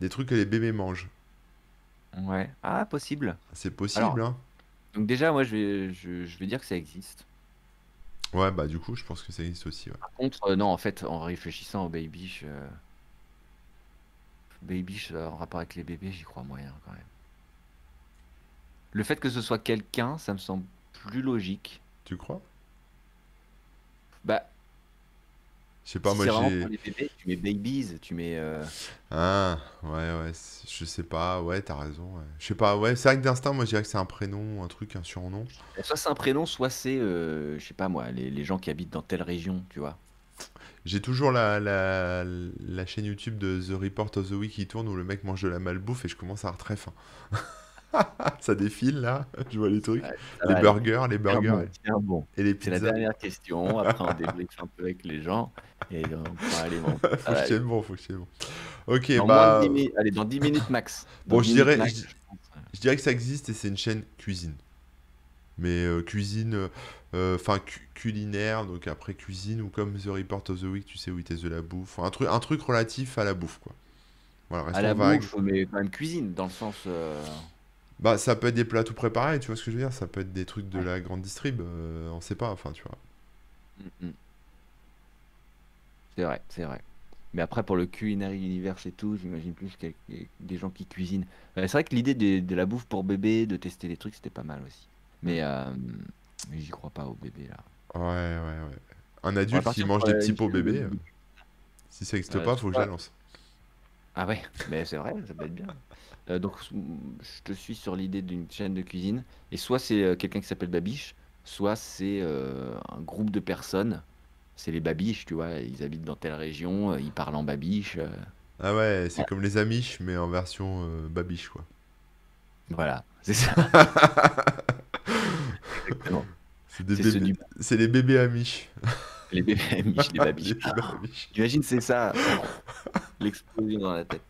Speaker 1: des trucs que les bébés mangent.
Speaker 2: Ouais. Ah, possible.
Speaker 1: C'est
Speaker 2: Alors,
Speaker 1: possible, hein?
Speaker 2: donc déjà, moi, je vais dire que ça existe.
Speaker 1: Ouais, bah du coup, je pense que ça existe aussi, ouais.
Speaker 2: Par contre, non, en fait, en réfléchissant au Babysh en rapport avec les bébés, j'y crois moyen quand même. Le fait que ce soit quelqu'un, ça me semble plus logique.
Speaker 1: Tu crois?
Speaker 2: Bah,
Speaker 1: Je sais pas,
Speaker 2: Si
Speaker 1: moi
Speaker 2: c'est vraiment pour
Speaker 1: j'ai.
Speaker 2: les bébés, tu mets babies, tu mets.
Speaker 1: Ah, ouais, ouais, je sais pas, ouais, t'as raison. Ouais. Je sais pas, ouais, c'est vrai que d'instinct, moi je dirais que c'est un prénom, un truc, un surnom.
Speaker 2: Soit c'est un prénom, soit c'est, je sais pas moi, les gens qui habitent dans telle région, tu vois.
Speaker 1: J'ai toujours la chaîne YouTube de The Report of the Week qui tourne où le mec mange de la malbouffe et je commence à avoir très faim. Ça défile là, je vois les trucs.
Speaker 2: Ouais, ça va aller.
Speaker 1: Les
Speaker 2: Tiens
Speaker 1: burgers
Speaker 2: bon, tiens bon.
Speaker 1: et les
Speaker 2: C'est la
Speaker 1: pizzas.
Speaker 2: dernière question. Après, on débriefe un peu avec les gens et on pourra aller manger. Ça
Speaker 1: Faut que
Speaker 2: va
Speaker 1: je
Speaker 2: aller.
Speaker 1: tienne bon, faut que je tienne bon. Ok,
Speaker 2: Dans moins de
Speaker 1: bah.
Speaker 2: 10 minutes. Allez, dans 10 minutes max. Dans
Speaker 1: Bon,
Speaker 2: 10 minutes max, je pense.
Speaker 1: je dirais que ça existe et c'est une chaîne cuisine. Mais cuisine, enfin culinaire, donc après cuisine, ou comme The Report of the Week, tu sais, où ils testent de la bouffe. Enfin, un truc relatif à la bouffe, quoi. Voilà,
Speaker 2: À
Speaker 1: restons
Speaker 2: la
Speaker 1: vagues.
Speaker 2: bouffe, mais quand même cuisine, dans le sens.
Speaker 1: Bah, ça peut être des plats tout préparés, tu vois ce que je veux dire? Ça peut être des trucs de
Speaker 2: Ouais.
Speaker 1: la grande distrib, on sait pas, enfin, tu vois.
Speaker 2: Mm, mm. C'est vrai, c'est vrai. Mais après, pour le Culinary Universe et tout, j'imagine plus qu'il y a des gens qui cuisinent. C'est vrai que l'idée de la bouffe pour bébé, de tester des trucs, c'était pas mal aussi.
Speaker 1: Mm.
Speaker 2: Mais j'y crois pas au bébé là.
Speaker 1: Ouais, ouais, ouais. Un
Speaker 2: On va
Speaker 1: adulte qui
Speaker 2: partir
Speaker 1: mange
Speaker 2: sur
Speaker 1: des petits
Speaker 2: une
Speaker 1: pots
Speaker 2: chaîne
Speaker 1: bébés, si ça n'existe pas, faut que je la
Speaker 2: soit.
Speaker 1: lance.
Speaker 2: Ah ouais, mais c'est vrai, ça peut être bien. Donc, je te suis sur l'idée d'une chaîne de cuisine. Et soit c'est quelqu'un qui s'appelle Babiche, soit c'est un groupe de personnes. C'est les Babiches, tu vois. Ils habitent dans telle région, ils parlent en Babiche.
Speaker 1: Ah ouais, c'est
Speaker 2: Ouais,
Speaker 1: comme les Amish, mais en version babiche, quoi.
Speaker 2: voilà, c'est ça, exactement.
Speaker 1: C'est des
Speaker 2: C'est ceux
Speaker 1: bébés,
Speaker 2: du
Speaker 1: c'est les bébés Amish.
Speaker 2: les bébés Amish, les
Speaker 1: Les
Speaker 2: Babiches.
Speaker 1: bébés Amish.
Speaker 2: J'imagine c'est ça, l'explosion dans la tête.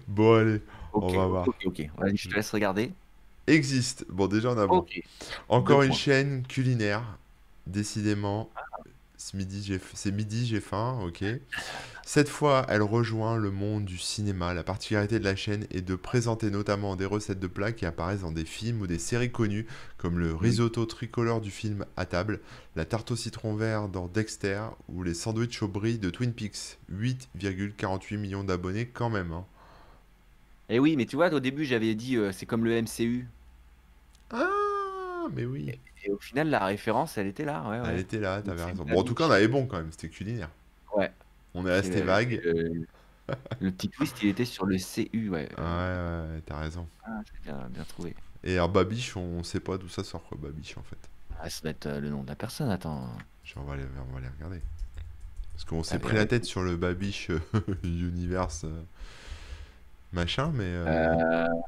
Speaker 1: Bon, allez, on
Speaker 2: Ok,
Speaker 1: va
Speaker 2: ok,
Speaker 1: voir.
Speaker 2: ok, ok. Vas-y, je te laisse regarder.
Speaker 1: Existe. Bon, déjà, on a bon.
Speaker 2: Ok, deux
Speaker 1: Encore une
Speaker 2: points.
Speaker 1: chaîne culinaire. Décidément, c'est midi, j'ai faim, ok. Cette fois, elle rejoint le monde du cinéma. La particularité de la chaîne est de présenter notamment des recettes de plats qui apparaissent dans des films ou des séries connues, comme le
Speaker 2: Oui.
Speaker 1: risotto tricolore du film À table, la tarte au citron vert dans Dexter ou les sandwichs au brie de Twin Peaks. 8,48 millions d'abonnés quand même, hein.
Speaker 2: Et oui, mais tu vois, au début, j'avais dit c'est comme le MCU.
Speaker 1: Ah, mais oui.
Speaker 2: Et au final, la référence, elle était là, ouais,
Speaker 1: Elle
Speaker 2: ouais.
Speaker 1: était là,
Speaker 2: Donc
Speaker 1: t'avais
Speaker 2: c'est
Speaker 1: raison. Bon, en tout cas, on
Speaker 2: Babiche.
Speaker 1: avait bon quand même, c'était culinaire.
Speaker 2: Ouais.
Speaker 1: On est
Speaker 2: C'est
Speaker 1: resté vague.
Speaker 2: le petit twist, il était sur le CU, ouais.
Speaker 1: Ouais, ouais, ouais, t'as raison.
Speaker 2: Ah, c'est bien, bien trouvé.
Speaker 1: Et alors, Babiche, on sait pas d'où ça sort, quoi, Babiche, en fait.
Speaker 2: Ah, ça doit être le nom de la personne, attends.
Speaker 1: On va les regarder. Parce qu'on s'est
Speaker 2: Ah,
Speaker 1: pris la tête
Speaker 2: vérifie.
Speaker 1: sur le Babiche Universe machin, mais.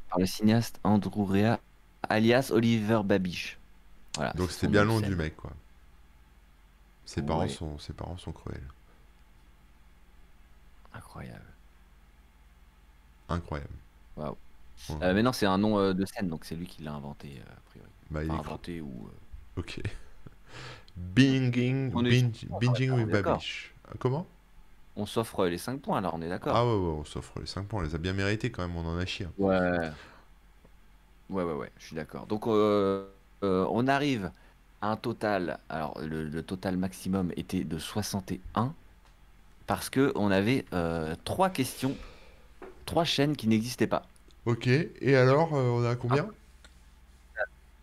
Speaker 2: Par le cinéaste Andrew Rea, alias Oliver Babiche. Voilà,
Speaker 1: Donc
Speaker 2: c'est
Speaker 1: c'était
Speaker 2: son nom
Speaker 1: bien
Speaker 2: de
Speaker 1: long du
Speaker 2: scène.
Speaker 1: mec, quoi.
Speaker 2: Ouais,
Speaker 1: Ses parents sont cruels.
Speaker 2: incroyable.
Speaker 1: Incroyable.
Speaker 2: Waouh.
Speaker 1: Ouais.
Speaker 2: Mais non, c'est un nom de scène, donc c'est lui qui l'a inventé, a priori.
Speaker 1: Bah, il
Speaker 2: Enfin,
Speaker 1: est
Speaker 2: inventé ou.
Speaker 1: Ok.
Speaker 2: Ouais. On est sur
Speaker 1: Binging
Speaker 2: on
Speaker 1: with
Speaker 2: est d'accord.
Speaker 1: Babiche. Comment?
Speaker 2: On s'offre les 5 points, là, on est
Speaker 1: Ah
Speaker 2: d'accord.
Speaker 1: ouais, ouais, on s'offre les 5 points, on les a bien mérités quand même, on en a chié, hein.
Speaker 2: Ouais. Ouais, ouais, ouais, je suis d'accord. Donc, on arrive à un total. Alors, le total maximum était de 61 parce que on avait 3 questions, 3 chaînes qui n'existaient pas.
Speaker 1: Ok, et alors, on a
Speaker 2: Un
Speaker 1: combien?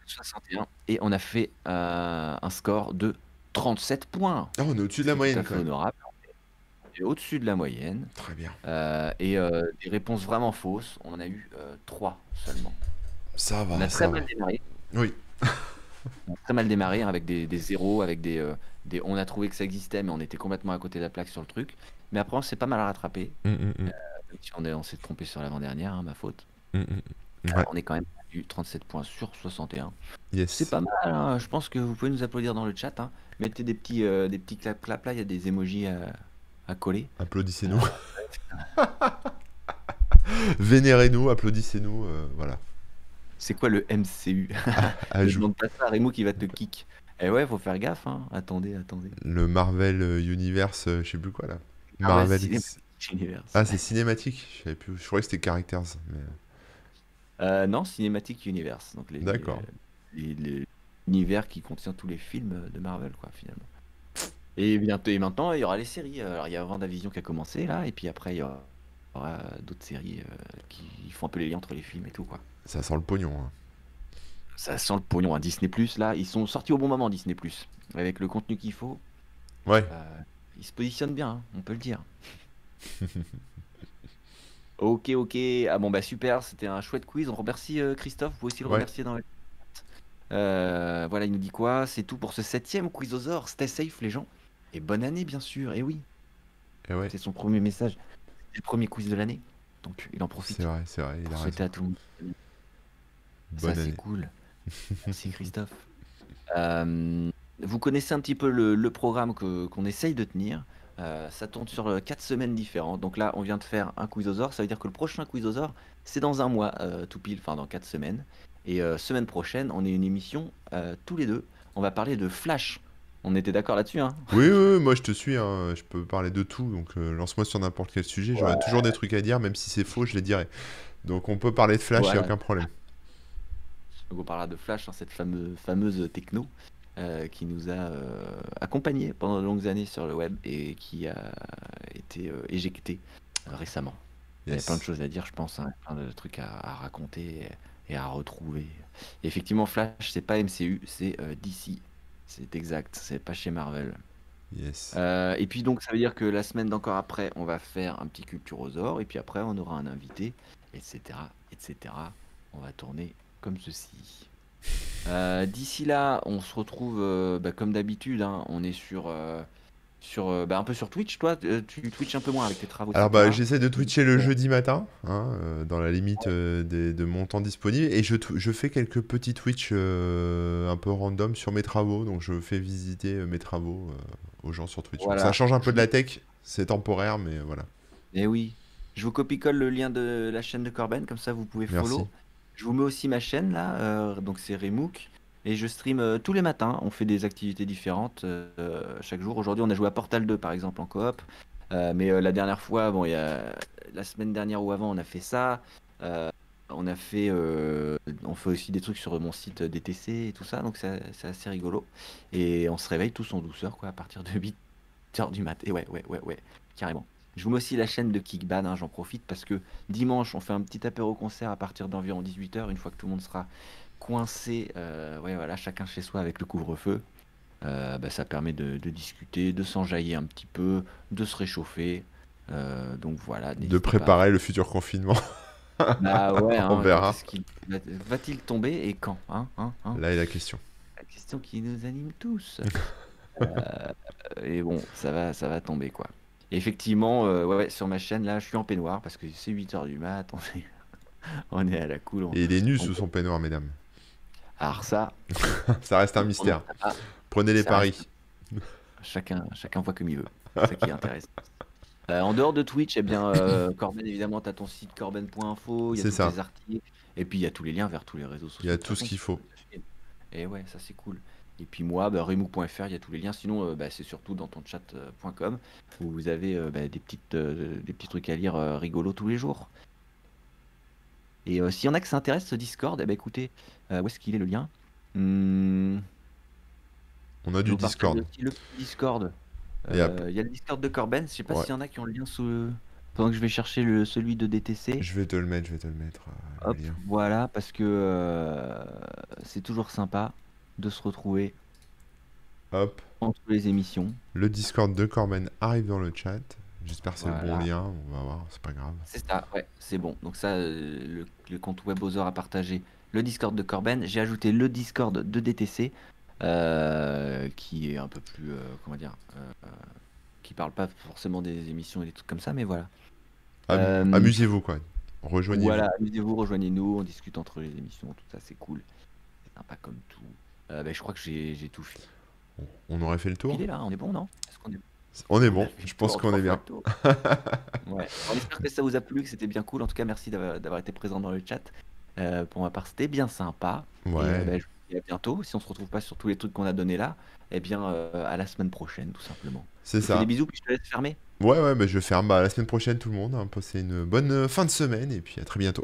Speaker 2: 61 et on a fait un score de 37 points,
Speaker 1: Ah, on est au-dessus de
Speaker 2: ce
Speaker 1: la
Speaker 2: qui est tout à
Speaker 1: moyenne quand
Speaker 2: fait
Speaker 1: même.
Speaker 2: honorable. On est au-dessus de la moyenne.
Speaker 1: Très bien.
Speaker 2: Et des réponses vraiment fausses, on en a eu 3 seulement.
Speaker 1: Ça
Speaker 2: On a
Speaker 1: va,
Speaker 2: très
Speaker 1: ça
Speaker 2: mal
Speaker 1: va.
Speaker 2: démarré.
Speaker 1: Oui.
Speaker 2: On a très mal démarré hein, avec des zéros, avec on a trouvé que ça existait, mais on était complètement à côté de la plaque sur le truc. Mais après, on s'est pas mal rattrapé.
Speaker 1: Mm, mm, mm.
Speaker 2: Même si on s'est trompé sur l'avant-dernière, hein, ma faute.
Speaker 1: Mm, mm. Ouais.
Speaker 2: On est quand même à du 37 points sur 61. C'est
Speaker 1: Yes.
Speaker 2: pas mal, hein. Je pense que vous pouvez nous applaudir dans le chat, hein. Mettez des petits clap là, il y a des emojis à coller.
Speaker 1: Applaudissez-nous. Vénérez-nous, applaudissez-nous, voilà.
Speaker 2: C'est quoi le MCU? Ne
Speaker 1: Ajout.
Speaker 2: demande pas ça à Remo qui va te kick. Eh ouais, faut faire gaffe, hein. Attendez, attendez.
Speaker 1: Le Marvel Universe, je sais plus quoi là.
Speaker 2: Marvel
Speaker 1: Marvel.
Speaker 2: Cinematic Universe.
Speaker 1: Ah, c'est cinématique. Je savais plus. Je croyais que c'était Characters. Mais...
Speaker 2: Non, Cinematic Universe. Donc
Speaker 1: D'accord.
Speaker 2: l'univers qui contient tous les films de Marvel, quoi, finalement. Et bientôt, et maintenant, il y aura les séries. Alors, il y a WandaVision qui a commencé, là, et puis après, il y aura d'autres séries qui font un peu les liens entre les films et tout, quoi.
Speaker 1: Ça sent le pognon, hein.
Speaker 2: Ça sent le pognon à Disney+, là. Ils sont sortis au bon moment, Disney+. Avec le contenu qu'il faut.
Speaker 1: Ouais.
Speaker 2: Il se positionne bien, hein, on peut le dire. Ok, ok. Ah bon, bah super, c'était un chouette quiz. On remercie Christophe, vous pouvez aussi le
Speaker 1: Ouais.
Speaker 2: remercier dans le chat. Voilà, il nous dit quoi? C'est tout pour ce 7e quizosaure. Stay safe, les gens. Et bonne année, bien sûr. Et oui,
Speaker 1: Et ouais.
Speaker 2: c'est son premier message. C'est le premier quiz de l'année. Donc, il en
Speaker 1: C'est
Speaker 2: profite
Speaker 1: vrai, c'est vrai, il
Speaker 2: pour
Speaker 1: a
Speaker 2: souhaiter
Speaker 1: raison.
Speaker 2: à tout le monde. Ça,
Speaker 1: Bonne
Speaker 2: c'est
Speaker 1: année.
Speaker 2: cool. Merci, Christophe. Euh, Vous connaissez un petit peu le programme qu'on essaye de tenir. Ça tourne sur 4 semaines différentes. Donc là, on vient de faire un quizosaure. Ça veut dire que le prochain quizosaure, c'est dans un mois, tout pile, enfin dans 4 semaines. Et semaine prochaine, on est une émission tous les deux. On va parler de Flash. On était d'accord là-dessus, hein?
Speaker 1: Oui, oui, oui, moi je te suis, hein, je peux parler de tout, donc lance-moi sur n'importe quel sujet, j'aurai
Speaker 2: Ouais.
Speaker 1: toujours des trucs à dire, même si c'est faux, je les dirai. Donc on peut parler de Flash, il n'y a
Speaker 2: Voilà.
Speaker 1: aucun problème.
Speaker 2: Donc on parlera de Flash, hein, cette fameuse techno qui nous a accompagnés pendant de longues années sur le web et qui a été éjectée récemment. Il y a plein de
Speaker 1: Yes.
Speaker 2: choses à dire, je pense, hein, plein de trucs à raconter et à retrouver. Et effectivement, Flash, c'est pas MCU, c'est DC. C'est exact, c'est pas chez Marvel.
Speaker 1: Yes.
Speaker 2: Et puis donc, ça veut dire que la semaine d'encore après, on va faire un petit Culturosaure, et puis après, on aura un invité, etc., etc. On va tourner comme ceci. D'ici là, on se retrouve comme d'habitude, hein, on est un peu sur Twitch. Toi, tu Twitch un peu moins avec tes travaux,
Speaker 1: Alors bah
Speaker 2: etc.
Speaker 1: j'essaie de twitcher le
Speaker 2: Ouais.
Speaker 1: jeudi matin, hein, dans la limite de mon temps disponible, et je fais quelques petits Twitch un peu random sur mes travaux, donc je fais visiter mes travaux aux gens sur Twitch. Donc ça
Speaker 2: Voilà.
Speaker 1: change un peu de la tech, c'est temporaire, mais voilà.
Speaker 2: Eh oui. Je vous copie-colle le lien de la chaîne de Corben, comme ça vous pouvez
Speaker 1: Merci.
Speaker 2: follow. Je vous mets aussi ma chaîne là, donc c'est Remook. Et je stream tous les matins. On fait des activités différentes chaque jour. Aujourd'hui, on a joué à Portal 2 par exemple en coop. Mais la dernière fois, bon, il y a la semaine dernière ou avant, on a fait ça. Euh, on fait aussi des trucs sur mon site DTC et tout ça, donc c'est assez rigolo. Et on se réveille tous en douceur, quoi, à partir de 8h du mat. Et ouais, ouais, ouais, ouais, carrément. Je vous mets aussi la chaîne de Kickban, hein, j'en profite parce que dimanche, on fait un petit apéro-concert à partir d'environ 18h, une fois que tout le monde sera coincé, ouais, voilà, chacun chez soi avec le couvre-feu. Ça permet de discuter, de s'enjailler un petit peu, de se réchauffer. Donc voilà,
Speaker 1: De
Speaker 2: n'hésitez pas à
Speaker 1: préparer
Speaker 2: faire.
Speaker 1: le futur confinement,
Speaker 2: Bah ouais,
Speaker 1: on
Speaker 2: hein, quand
Speaker 1: verra.
Speaker 2: est-ce qu'il va-t-il tomber et quand, hein?
Speaker 1: Là est la question.
Speaker 2: La question qui nous anime tous. Et bon, ça va tomber quoi. Et effectivement, ouais, ouais, sur ma chaîne là, je suis en peignoir parce que c'est 8h du mat, on est à la cool.
Speaker 1: Et il est nu
Speaker 2: On
Speaker 1: sous
Speaker 2: peut...
Speaker 1: son peignoir, mesdames.
Speaker 2: Alors ça,
Speaker 1: Ça reste un
Speaker 2: on n'en
Speaker 1: mystère.
Speaker 2: sait pas,
Speaker 1: Prenez les
Speaker 2: ça reste
Speaker 1: paris.
Speaker 2: chacun voit comme il veut. C'est ça qui est intéressant. En dehors de Twitch, eh bien, Corben, évidemment, tu as ton site corben.info, il y a
Speaker 1: C'est
Speaker 2: tous
Speaker 1: ça.
Speaker 2: tes articles, et puis il y a tous les liens vers tous les réseaux
Speaker 1: Il y a
Speaker 2: sociaux de toute
Speaker 1: tout ce
Speaker 2: façon.
Speaker 1: qu'il faut.
Speaker 2: Et ouais, ça c'est cool. Et puis moi, remou.fr, il y a tous les liens. Sinon, c'est surtout dans ton chat.com où vous avez des petits trucs à lire rigolos tous les jours. Et s'il y en a que ça intéresse ce Discord, eh ben, écoutez, où est-ce qu'il est le lien? Hmm,
Speaker 1: On a
Speaker 2: je vais
Speaker 1: du
Speaker 2: vous partager
Speaker 1: Discord.
Speaker 2: aussi le petit Discord.
Speaker 1: Et hop.
Speaker 2: Il y a le Discord de Corben. Je sais pas
Speaker 1: Ouais.
Speaker 2: s'il y en a qui ont le lien sous. Pendant que je vais chercher celui de DTC.
Speaker 1: Je vais te le mettre, le
Speaker 2: Hop,
Speaker 1: lien.
Speaker 2: voilà, parce que c'est toujours sympa de se retrouver
Speaker 1: Hop.
Speaker 2: entre les émissions.
Speaker 1: Le Discord de Corben arrive dans le chat. J'espère que c'est le bon
Speaker 2: Voilà,
Speaker 1: lien. On va voir, c'est pas grave.
Speaker 2: c'est ça, ouais, c'est bon. Donc ça, le compte WebOzor a partagé le Discord de Corben. J'ai ajouté le Discord de DTC, qui est un peu plus, comment dire, qui parle pas forcément des émissions et des trucs comme ça, mais voilà. Euh,
Speaker 1: Amusez-vous, quoi. Rejoignez-vous.
Speaker 2: voilà, amusez-vous, rejoignez-nous, on discute entre les émissions, tout ça, c'est cool. C'est sympa comme tout. Je crois que j'ai tout fait.
Speaker 1: On aurait fait le tour.
Speaker 2: Il est là, on est bon, non? Est-ce qu'on est...
Speaker 1: On est
Speaker 2: On a
Speaker 1: bon.
Speaker 2: fait le
Speaker 1: Je pense
Speaker 2: tour,
Speaker 1: qu'on
Speaker 2: 3
Speaker 1: est
Speaker 2: fois
Speaker 1: bien.
Speaker 2: le tour. Ouais. On espère que ça vous a plu, que c'était bien cool. En tout cas, merci d'avoir été présent dans le chat. Pour ma part, c'était bien sympa. Et
Speaker 1: Ouais.
Speaker 2: je vous dis à bientôt. Si on se retrouve pas sur tous les trucs qu'on a donnés là, eh bien, à la semaine prochaine, tout simplement.
Speaker 1: C'est
Speaker 2: Je vous fais des
Speaker 1: ça.
Speaker 2: bisous, puis je te laisse fermer.
Speaker 1: Ouais, ouais, bah, je vais faire la semaine prochaine, tout le monde. Hein. Passez une bonne fin de semaine et puis à très bientôt.